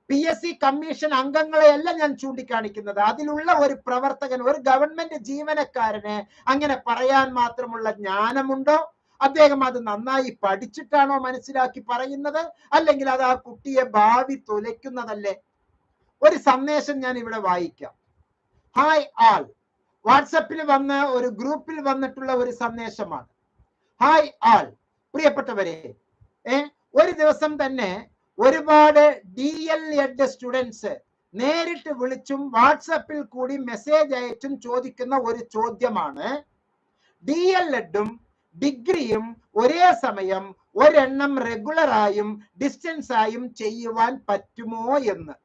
PSC കമ്മീഷൻ അംഗങ്ങളെയല്ല ഞാൻ ചൂണ്ടിക്കാണിക്കുന്നത്, അതിലുള്ള ഒരു പ്രവർത്തകൻ, ഒരു ഗവൺമെന്റ് ജീവനക്കാരന് അങ്ങനെ പറയാൻ മാത്രമുള്ള ജ്ഞാനമുണ്ടോ? അദ്ദേഹം അത് നന്നായി പഠിച്ചിട്ടാണോ മനസ്സിലാക്കി പറയുന്നത്, അല്ലെങ്കിൽ അത് ആ കുട്ടിയെ ഭാവി തുലയ്ക്കുന്നതല്ലേ? ഒരു സന്ദേശം ഞാൻ ഇവിടെ വായിക്കാം. ഹായ് ആൾ, വാട്സപ്പിൽ വന്ന ഒരു ഗ്രൂപ്പിൽ വന്നിട്ടുള്ള ഒരു സന്ദേശമാണ്. ഹായ് ആൾ, പ്രിയപ്പെട്ടവരെ, ഒരു ദിവസം തന്നെ ഒരുപാട് DL-Ed സ്റ്റുഡൻസ് നേരിട്ട് വിളിച്ചും വാട്സപ്പിൽ കൂടി മെസ്സേജ് അയച്ചും ചോദിക്കുന്ന ഒരു ചോദ്യമാണ്, DL-Edഉം ഡിഗ്രിയും ഒരേ സമയം ഒരെണ്ണം റെഗുലറായും ഡിസ്റ്റൻസ് ആയും ചെയ്യുവാൻ പറ്റുമോ എന്ന്.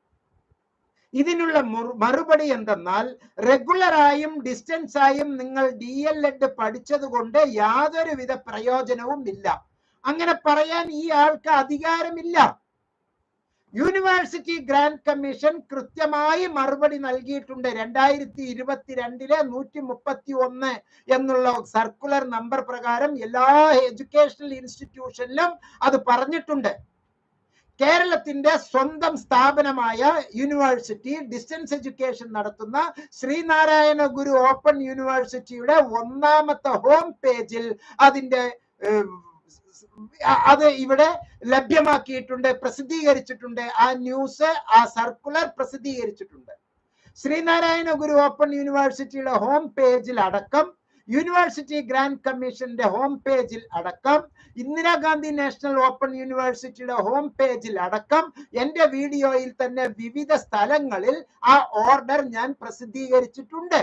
ഇതിനുള്ള മറുപടി എന്തെന്നാൽ, റെഗുലറായും ഡിസ്റ്റൻസ് ആയും നിങ്ങൾ DL-Ed പഠിച്ചത് കൊണ്ട് യാതൊരുവിധ പ്രയോജനവും ഇല്ല. അങ്ങനെ പറയാൻ ഈ ആൾക്ക് അധികാരമില്ല. യൂണിവേഴ്സിറ്റി ഗ്രാന്റ് കമ്മീഷൻ കൃത്യമായി മറുപടി നൽകിയിട്ടുണ്ട്. 2022 131 എന്നുള്ള സർക്കുലർ നമ്പർ പ്രകാരം എല്ലാ എഡ്യൂക്കേഷണൽ ഇൻസ്റ്റിറ്റ്യൂഷനിലും അത് പറഞ്ഞിട്ടുണ്ട്. കേരളത്തിന്റെ സ്വന്തം സ്ഥാപനമായ യൂണിവേഴ്സിറ്റി ഡിസ്റ്റൻസ് എഡ്യൂക്കേഷൻ നടത്തുന്ന ശ്രീനാരായണ ഗുരു ഓപ്പൺ യൂണിവേഴ്സിറ്റിയുടെ 1ാമത്തെ ഹോം പേജിൽ അതിന്റെ അത് ഇവിടെ ലഭ്യമാക്കിയിട്ടുണ്ട്, പ്രസിദ്ധീകരിച്ചിട്ടുണ്ട്. ആ ന്യൂസ്, ആ സർക്കുലർ പ്രസിദ്ധീകരിച്ചിട്ടുണ്ട്. ശ്രീനാരായണ ഗുരു ഓപ്പൺ യൂണിവേഴ്സിറ്റിയുടെ ഹോം പേജിൽ അടക്കം, യൂണിവേഴ്സിറ്റി ഗ്രാന്റ് കമ്മീഷന്റെ ഹോം പേജിൽ അടക്കം, ഇന്ദിരാഗാന്ധി നാഷണൽ ഓപ്പൺ യൂണിവേഴ്സിറ്റിയുടെ ഹോം പേജിൽ അടക്കം എന്റെ വീഡിയോയിൽ തന്നെ വിവിധ സ്ഥലങ്ങളിൽ ആ ഓർഡർ ഞാൻ പ്രസിദ്ധീകരിച്ചിട്ടുണ്ട്.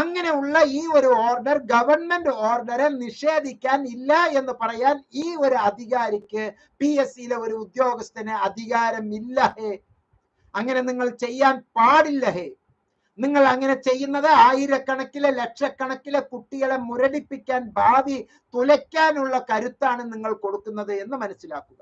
അങ്ങനെയുള്ള ഈ ഒരു ഓർഡർ, ഗവൺമെന്റ് ഓർഡറെ നിഷേധിക്കാൻ ഇല്ല എന്ന് പറയാൻ ഈ ഒരു അധികാരിക്ക്, PSCയിലെ ഒരു ഉദ്യോഗസ്ഥന് അധികാരമില്ല. അങ്ങനെ നിങ്ങൾ ചെയ്യാൻ പാടില്ല. നിങ്ങൾ അങ്ങനെ ചെയ്യുന്നത് ആയിരക്കണക്കിലെ ലക്ഷക്കണക്കിലെ കുട്ടികളെ മുരടിപ്പിക്കാൻ, ഭാവി തുലയ്ക്കാനുള്ള കരുത്താണ് നിങ്ങൾ കൊടുക്കുന്നത് എന്ന് മനസ്സിലാക്കുക.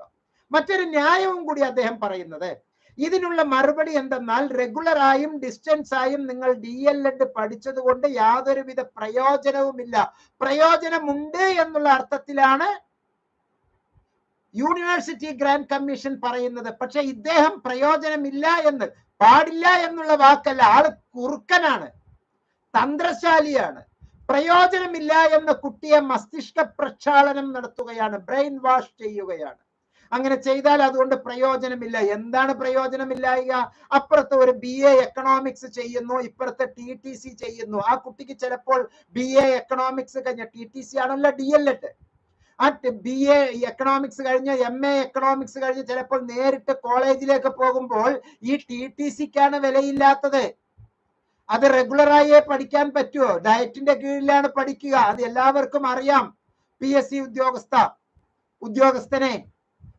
മറ്റൊരു ന്യായവും കൂടി അദ്ദേഹം പറയുന്നത്, ഇതിനുള്ള മറുപടി എന്തെന്നാൽ, റെഗുലറായും ഡിസ്റ്റൻസ് ആയും നിങ്ങൾ DL-Ed പഠിച്ചത് കൊണ്ട് യാതൊരുവിധ പ്രയോജനവുമില്ല. പ്രയോജനമുണ്ട് എന്നുള്ള അർത്ഥത്തിലാണ് യൂണിവേഴ്സിറ്റി ഗ്രാന്റ് കമ്മീഷൻ പറയുന്നത്. പക്ഷെ ഇദ്ദേഹം പ്രയോജനമില്ല എന്ന്, പാടില്ല എന്നുള്ള വാക്കല്ല, ആള് കുറുക്കനാണ്, തന്ത്രശാലിയാണ്. പ്രയോജനമില്ല എന്ന കുട്ടിയെ മസ്തിഷ്ക പ്രക്ഷാളനം നടത്തുകയാണ്, ബ്രെയിൻ വാഷ് ചെയ്യുകയാണ്. അങ്ങനെ ചെയ്താൽ അതുകൊണ്ട് പ്രയോജനമില്ല. എന്താണ് പ്രയോജനമില്ലായ്ക? അപ്പുറത്ത് ഒരു BA എക്കണോമിക്സ് ചെയ്യുന്നു, ഇപ്പുറത്തെ TTC ചെയ്യുന്നു. ആ കുട്ടിക്ക് ചിലപ്പോൾ BA എക്കണോമിക്സ് കഴിഞ്ഞ, TTC ആണല്ലോ DLED, ആ BA എക്കണോമിക്സ് കഴിഞ്ഞ് MA എക്കണോമിക്സ് കഴിഞ്ഞ് ചിലപ്പോൾ നേരിട്ട് കോളേജിലേക്ക് പോകുമ്പോൾ ഈ TTCക്കാണ് വിലയില്ലാത്തത്. അത് റെഗുലറായേ പഠിക്കാൻ പറ്റുമോ? ഡയറ്റിന്റെ കീഴിലാണ് പഠിക്കുക, അത് എല്ലാവർക്കും അറിയാം, PSC ഉദ്യോഗസ്ഥനെ.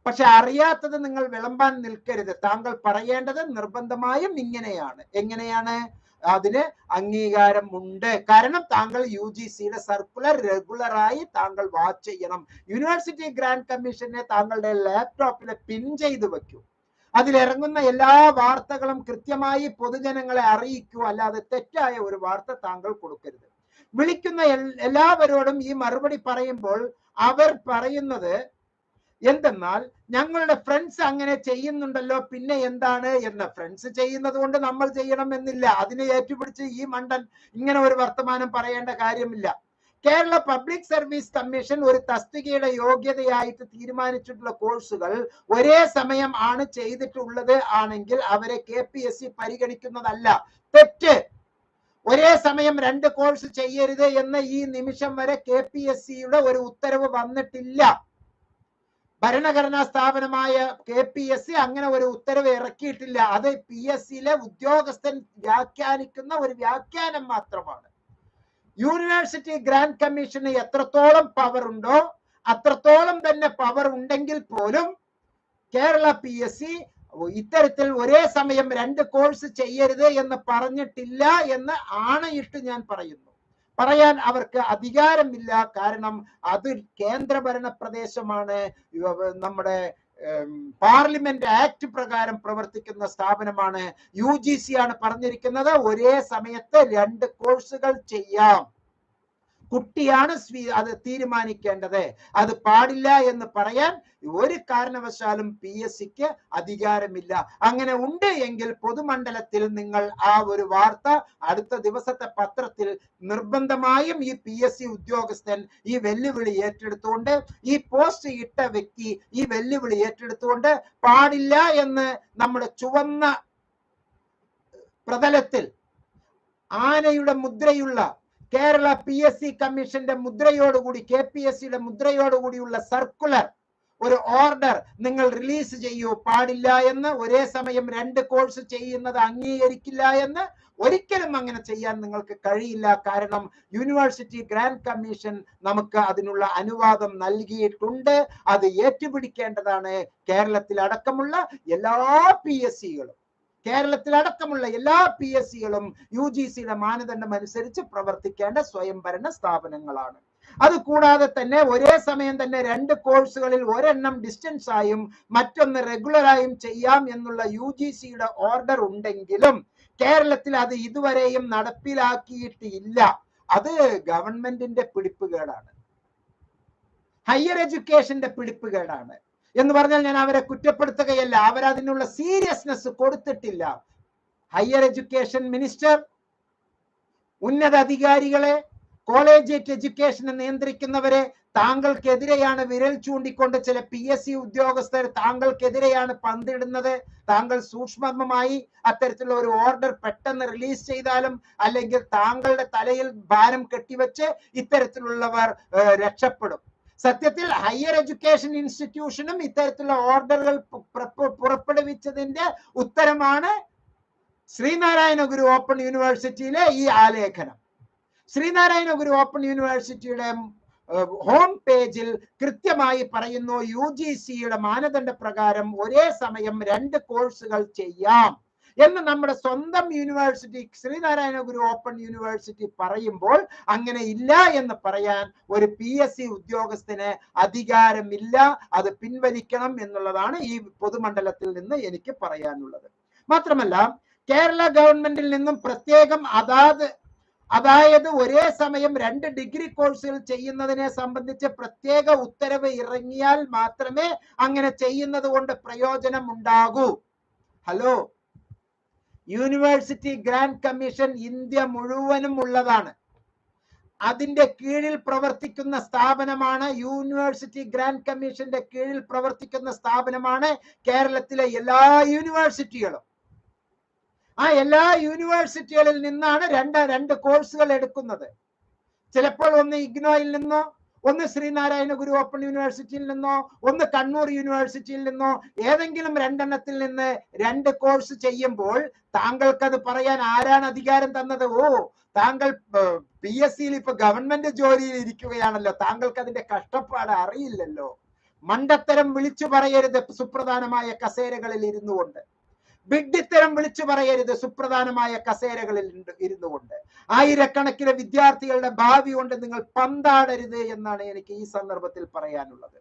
പക്ഷെ അറിയാത്തത് നിങ്ങൾ വിളമ്പാൻ നിൽക്കരുത്. താങ്കൾ പറയേണ്ടത് നിർബന്ധമായും ഇങ്ങനെയാണ്. എങ്ങനെയാണ്? അതിന് അംഗീകാരം ഉണ്ട്. കാരണം താങ്കൾ UGCയുടെ സർക്കുലർ റെഗുലറായി താങ്കൾ വാച്ച് ചെയ്യണം. യൂണിവേഴ്സിറ്റി ഗ്രാന്റ് കമ്മീഷനെ താങ്കളുടെ ലാപ്ടോപ്പിൽ പിൻ ചെയ്ത് വെക്കൂ. അതിലിറങ്ങുന്ന എല്ലാ വാർത്തകളും കൃത്യമായി പൊതുജനങ്ങളെ അറിയിക്കൂ. അല്ലാതെ തെറ്റായ ഒരു വാർത്ത താങ്കൾ കൊടുക്കരുത്. വിളിക്കുന്ന എല്ലാവരോടും ഈ മറുപടി പറയുമ്പോൾ അവർ പറയുന്നത് എന്തെന്നാൽ, ഞങ്ങളുടെ ഫ്രണ്ട്സ് അങ്ങനെ ചെയ്യുന്നുണ്ടല്ലോ, പിന്നെ എന്താണ് എന്ന്. ഫ്രണ്ട്സ് ചെയ്യുന്നത് കൊണ്ട് നമ്മൾ ചെയ്യണം എന്നില്ല. അതിനെ ഏറ്റുപിടിച്ച് ഈ മണ്ടൻ ഇങ്ങനെ ഒരു വർത്തമാനം പറയേണ്ട കാര്യമില്ല. കേരള പബ്ലിക് സർവീസ് കമ്മീഷൻ ഒരു തസ്തികയുടെ യോഗ്യതയായിട്ട് തീരുമാനിച്ചിട്ടുള്ള കോഴ്സുകൾ ഒരേ സമയം ആണ് ചെയ്തിട്ടുള്ളത് ആണെങ്കിൽ അവരെ KPSC പരിഗണിക്കുന്നതല്ല. തെറ്റ്. ഒരേ സമയം 2 കോഴ്സ് ചെയ്യരുത് എന്ന് ഈ നിമിഷം വരെ KPSCയുടെ ഒരു ഉത്തരവ് വന്നിട്ടില്ല. ഭരണഘടനാ സ്ഥാപനമായ KPSC അങ്ങനെ ഒരു ഉത്തരവ് ഇറക്കിയിട്ടില്ല. അത് PSCയിലെ ഉദ്യോഗസ്ഥൻ വ്യാഖ്യാനിക്കുന്ന ഒരു വ്യാഖ്യാനം മാത്രമാണ്. യൂണിവേഴ്സിറ്റി ഗ്രാന്റ് കമ്മീഷന് എത്രത്തോളം പവർ ഉണ്ടോ അത്രത്തോളം തന്നെ പവർ ഉണ്ടെങ്കിൽ പോലും കേരള PSC ഇത്തരത്തിൽ ഒരേ സമയം 2 കോഴ്സ് ചെയ്യരുത് എന്ന് പറഞ്ഞിട്ടില്ല എന്ന് ആണയിട്ട് ഞാൻ പറയുന്നു. പറയാൻ അവർക്ക് അധികാരമില്ല. കാരണം അത് കേന്ദ്രഭരണ പ്രദേശമാണ്, നമ്മുടെ പാർലമെന്റ് ആക്ട് പ്രകാരം പ്രവർത്തിക്കുന്ന സ്ഥാപനമാണ്. UGC ആണ് പറഞ്ഞിരിക്കുന്നത് ഒരേ സമയത്ത് 2 കോഴ്സുകൾ ചെയ്യാം. കുട്ടിയാണ് അത് തീരുമാനിക്കേണ്ടത്. അത് പാടില്ല എന്ന് പറയാൻ ഒരു കാരണവശാലും PSCക്ക് അധികാരമില്ല. അങ്ങനെ ഉണ്ട് എങ്കിൽ പൊതുമണ്ഡലത്തിൽ നിങ്ങൾ ആ ഒരു വാർത്ത അടുത്ത ദിവസത്തെ പത്രത്തിൽ നിർബന്ധമായും ഈ PSC ഉദ്യോഗസ്ഥൻ ഈ വെല്ലുവിളി ഏറ്റെടുത്തുകൊണ്ട്, ഈ പോസ്റ്റ് ഇട്ട വ്യക്തി ഈ വെല്ലുവിളി ഏറ്റെടുത്തുകൊണ്ട് പാടില്ല എന്ന് നമ്മുടെ ചുവന്ന പ്രതലത്തിൽ ആനയുടെ മുദ്രയുള്ള കേരള PSC കമ്മീഷന്റെ മുദ്രയോടുകൂടി, KPSCയുടെ മുദ്രയോടുകൂടിയുള്ള സർക്കുലർ ഒരു ഓർഡർ നിങ്ങൾ റിലീസ് ചെയ്യൂ. പാടില്ല എന്ന്, ഒരേ സമയം 2 കോഴ്സ് ചെയ്യുന്നത് അംഗീകരിക്കില്ല എന്ന്. ഒരിക്കലും അങ്ങനെ ചെയ്യാൻ നിങ്ങൾക്ക് കഴിയില്ല. കാരണം യൂണിവേഴ്സിറ്റി ഗ്രാന്റ് കമ്മീഷൻ നമുക്ക് അതിനുള്ള അനുവാദം നൽകിയിട്ടുണ്ട്. അത് ഏറ്റുപിടിക്കേണ്ടതാണ് കേരളത്തിലടക്കമുള്ള എല്ലാ PSCകളും. കേരളത്തിലടക്കമുള്ള എല്ലാ PSCകളും UGCയുടെ മാനദണ്ഡം അനുസരിച്ച് പ്രവർത്തിക്കേണ്ട സ്വയംഭരണ സ്ഥാപനങ്ങളാണ്. അതുകൂടാതെ തന്നെ ഒരേ സമയം തന്നെ 2 കോഴ്സുകളിൽ ഒരെണ്ണം ഡിസ്റ്റൻസ് ആയും മറ്റൊന്ന് റെഗുലറായും ചെയ്യാം എന്നുള്ള UGCയുടെ ഓർഡർ ഉണ്ടെങ്കിലും കേരളത്തിൽ അത് ഇതുവരെയും നടപ്പിലാക്കിയിട്ടില്ല. അത് ഗവൺമെന്റിന്റെ പിടിപ്പുകേടാണ്, ഹയർ എഡ്യൂക്കേഷന്റെ പിടിപ്പുകേടാണ്. എന്ന് പറഞ്ഞാൽ ഞാൻ അവരെ കുറ്റപ്പെടുത്തുകയല്ല, അവരതിനുള്ള സീരിയസ്നെസ് കൊടുത്തിട്ടില്ല. ഹയർ എഡ്യൂക്കേഷൻ മിനിസ്റ്റർ, ഉന്നത അധികാരികളെ, കോളേജിയറ്റ് എഡ്യൂക്കേഷനെ നിയന്ത്രിക്കുന്നവരെ താങ്കൾക്കെതിരെയാണ് വിരൽ ചൂണ്ടിക്കൊണ്ട് ചില PSC ഉദ്യോഗസ്ഥർ താങ്കൾക്കെതിരെയാണ് പന്തിടുന്നത്. താങ്കൾ സൂക്ഷ്മമായി അത്തരത്തിലുള്ള ഒരു ഓർഡർ പെട്ടെന്ന് റിലീസ് ചെയ്താലും, അല്ലെങ്കിൽ താങ്കളുടെ തലയിൽ ഭാരം കെട്ടിവെച്ച് ഇത്തരത്തിലുള്ളവർ രക്ഷപ്പെടും. സത്യത്തിൽ ഹയർ എഡ്യൂക്കേഷൻ ഇൻസ്റ്റിറ്റ്യൂഷനും ഇത്തരത്തിലുള്ള ഓർഡറുകൾ പുറപ്പെടുവിച്ചതിന്റെ ഉത്തരമാണ് ശ്രീനാരായണ ഗുരു ഓപ്പൺ യൂണിവേഴ്സിറ്റിയിലെ ഈ ആലേഖനം. ശ്രീനാരായണ ഗുരു ഓപ്പൺ യൂണിവേഴ്സിറ്റിയുടെ ഹോം പേജിൽ കൃത്യമായി പറയുന്നു, UGCയുടെ മാനദണ്ഡ പ്രകാരം ഒരേ സമയം 2 കോഴ്സുകൾ ചെയ്യാം എന്ന് നമ്മുടെ സ്വന്തം university Sreenarayana Guru open university പറയുമ്പോൾ അങ്ങനെ ഇല്ല എന്ന് പറയാൻ ഒരു PSC ഉദ്യോഗസ്ഥന് അധികാരമില്ല. അത് പിൻവലിക്കണം എന്നുള്ളതാണ് ഈ പൊതുമണ്ഡലത്തിൽ നിന്ന് എനിക്ക് പറയാനുള്ളത്. മാത്രമല്ല കേരള ഗവൺമെന്റിൽ നിന്നും പ്രത്യേകം അതായത് ഒരേ സമയം 2 ഡിഗ്രി കോഴ്സുകൾ ചെയ്യുന്നതിനെ സംബന്ധിച്ച് പ്രത്യേക ഉത്തരവ് ഇറങ്ങിയാൽ മാത്രമേ അങ്ങനെ ചെയ്യുന്നത് കൊണ്ട് പ്രയോജനം ഉണ്ടാകൂ. Hello, university grant commission India മുഴുവനും ഉള്ളതാണ്. അതിന്റെ കീഴിൽ പ്രവർത്തിക്കുന്ന സ്ഥാപനമാണ് യൂണിവേഴ്സിറ്റി ഗ്രാന്റ് കമ്മീഷന്റെ കീഴിൽ പ്രവർത്തിക്കുന്ന സ്ഥാപനമാണ് കേരളത്തിലെ എല്ലാ യൂണിവേഴ്സിറ്റികളും. ആ എല്ലാ യൂണിവേഴ്സിറ്റികളിൽ നിന്നാണ് രണ്ട് കോഴ്സുകൾ എടുക്കുന്നത്. ചിലപ്പോൾ ഒന്ന് ഇഗ്നോയിൽ നിന്നോ, ഒന്ന് ശ്രീനാരായണ ഗുരു ഓപ്പൺ യൂണിവേഴ്സിറ്റിയിൽ നിന്നോ, ഒന്ന് കണ്ണൂർ യൂണിവേഴ്സിറ്റിയിൽ നിന്നോ, ഏതെങ്കിലും 2 എണ്ണത്തിൽ നിന്ന് 2 കോഴ്സ് ചെയ്യുമ്പോൾ താങ്കൾക്കത് പറയാൻ ആരാണ് അധികാരം തന്നത്? ഓ, താങ്കൾ PSCയിൽ ഇപ്പൊ ഗവൺമെന്റ് ജോലിയിൽ ഇരിക്കുകയാണല്ലോ, താങ്കൾക്ക് അതിന്റെ കഷ്ടപ്പാട് അറിയില്ലല്ലോ. മണ്ടത്തരം വിളിച്ചു പറയരുത് സുപ്രധാനമായ കസേരകളിൽ ഇരുന്നു കൊണ്ട്. വിഡ്ഢിത്തരം വിളിച്ചു പറയരുത് സുപ്രധാനമായ കസേരകളിൽ ഇരുന്നു കൊണ്ട്. ആയിരക്കണക്കിന് വിദ്യാർത്ഥികളുടെ ഭാവി കൊണ്ട് നിങ്ങൾ പന്താടരുത് എന്നാണ് എനിക്ക് ഈ സന്ദർഭത്തിൽ പറയാനുള്ളത്.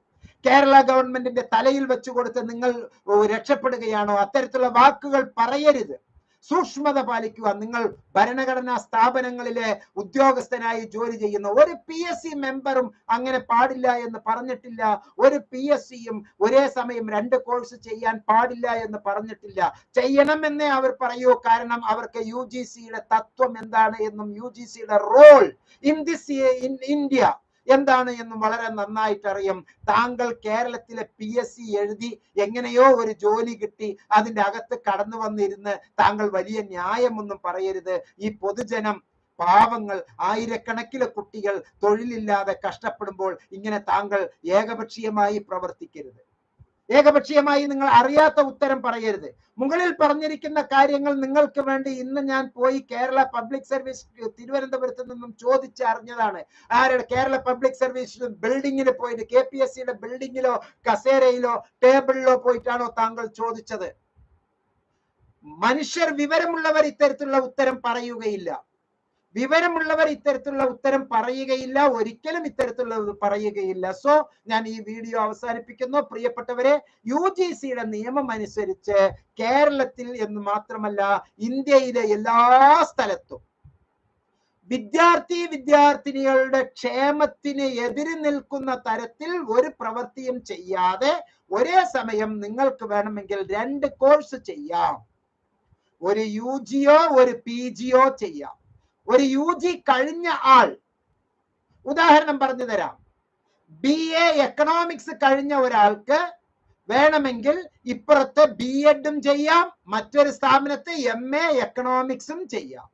കേരള ഗവൺമെന്റിന്റെ തലയിൽ വെച്ചു കൊടുത്ത് നിങ്ങൾ രക്ഷപ്പെടുകയാണോ? അത്തരത്തിലുള്ള വാക്കുകൾ പറയരുത്. സൂക്ഷ്മത പാലിക്കുക. നിങ്ങൾ ഭരണഘടനാ സ്ഥാപനങ്ങളിലെ ഉദ്യോഗസ്ഥനായി ജോലി ചെയ്യുന്ന ഒരു PSC മെമ്പറും അങ്ങനെ പാടില്ല എന്ന് പറഞ്ഞിട്ടില്ല. ഒരു PSCയും ഒരേ സമയം 2 കോഴ്സ് ചെയ്യാൻ പാടില്ല എന്ന് പറഞ്ഞിട്ടില്ല. ചെയ്യണമെന്നേ അവർ പറയൂ. കാരണം അവർക്ക് UGCയുടെ തത്വം എന്താണ് എന്നും UGCയുടെ റോൾ ഇൻ ഇന്ത്യ എന്താണ് എന്നും വളരെ നന്നായിട്ട് അറിയാം. താങ്കൾ കേരളത്തിലെ PSC എഴുതി എങ്ങനെയോ ഒരു ജോലി കിട്ടി, അതിന്റെ അകത്ത് കടന്നു വന്നിരുന്ന് താങ്കൾ വലിയ ന്യായമൊന്നും പറയരുത്. ഈ പൊതുജനം, പാവങ്ങൾ, ആയിരക്കണക്കിന് കുട്ടികൾ തൊഴിലില്ലാതെ കഷ്ടപ്പെടുമ്പോൾ ഇങ്ങനെ താങ്കൾ ഏകപക്ഷീയമായി പ്രവർത്തിക്കരുത്. ഏകപക്ഷീയമായി നിങ്ങൾ അറിയാത്ത ഉത്തരം പറയരുത്. മുകളിൽ പറഞ്ഞിരിക്കുന്ന കാര്യങ്ങൾ നിങ്ങൾക്ക് വേണ്ടി ഇന്ന് ഞാൻ പോയി കേരള പബ്ലിക് സർവീസ് തിരുവനന്തപുരത്ത് നിന്നും ചോദിച്ചറിഞ്ഞതാണ്. ആരുടെ? കേരള പബ്ലിക് സർവീസ് ബിൽഡിങ്ങിന് പോയിട്ട് KPSCയുടെ ബിൽഡിങ്ങിലോ കസേരയിലോ ടേബിളിലോ പോയിട്ടാണോ താങ്കൾ ചോദിച്ചത്? മനുഷ്യർ, വിവരമുള്ളവർ ഇത്തരത്തിലുള്ള ഉത്തരം പറയുകയില്ല. വിവരമുള്ളവർ ഇത്തരത്തിലുള്ള ഉത്തരം പറയുകയില്ല, ഒരിക്കലും ഇത്തരത്തിലുള്ള പറയുകയില്ല. സോ ഞാൻ ഈ വീഡിയോ അവസാനിപ്പിക്കുന്നു. പ്രിയപ്പെട്ടവരെ, UGCയുടെ നിയമം അനുസരിച്ച് കേരളത്തിൽ എന്ന് മാത്രമല്ല ഇന്ത്യയിലെ എല്ലാ സ്ഥലത്തും വിദ്യാർത്ഥിനികളുടെ ക്ഷേമത്തിന് എതിര് നിൽക്കുന്ന തരത്തിൽ ഒരു പ്രവൃത്തിയും ചെയ്യാതെ ഒരേ സമയം നിങ്ങൾക്ക് വേണമെങ്കിൽ 2 കോഴ്സ് ചെയ്യാം. ഒരു UGയോ ഒരു PGയോ ചെയ്യാം. ഒരു UG കഴിഞ്ഞ ആൾ, ഉദാഹരണം പറഞ്ഞു തരാം, BA എക്കണോമിക്സ് കഴിഞ്ഞ ഒരാൾക്ക് വേണമെങ്കിൽ ഇപ്പുറത്ത് B.Edഉം ചെയ്യാം, മറ്റൊരു സ്ഥാപനത്ത് MA എക്കണോമിക്സും ചെയ്യാം.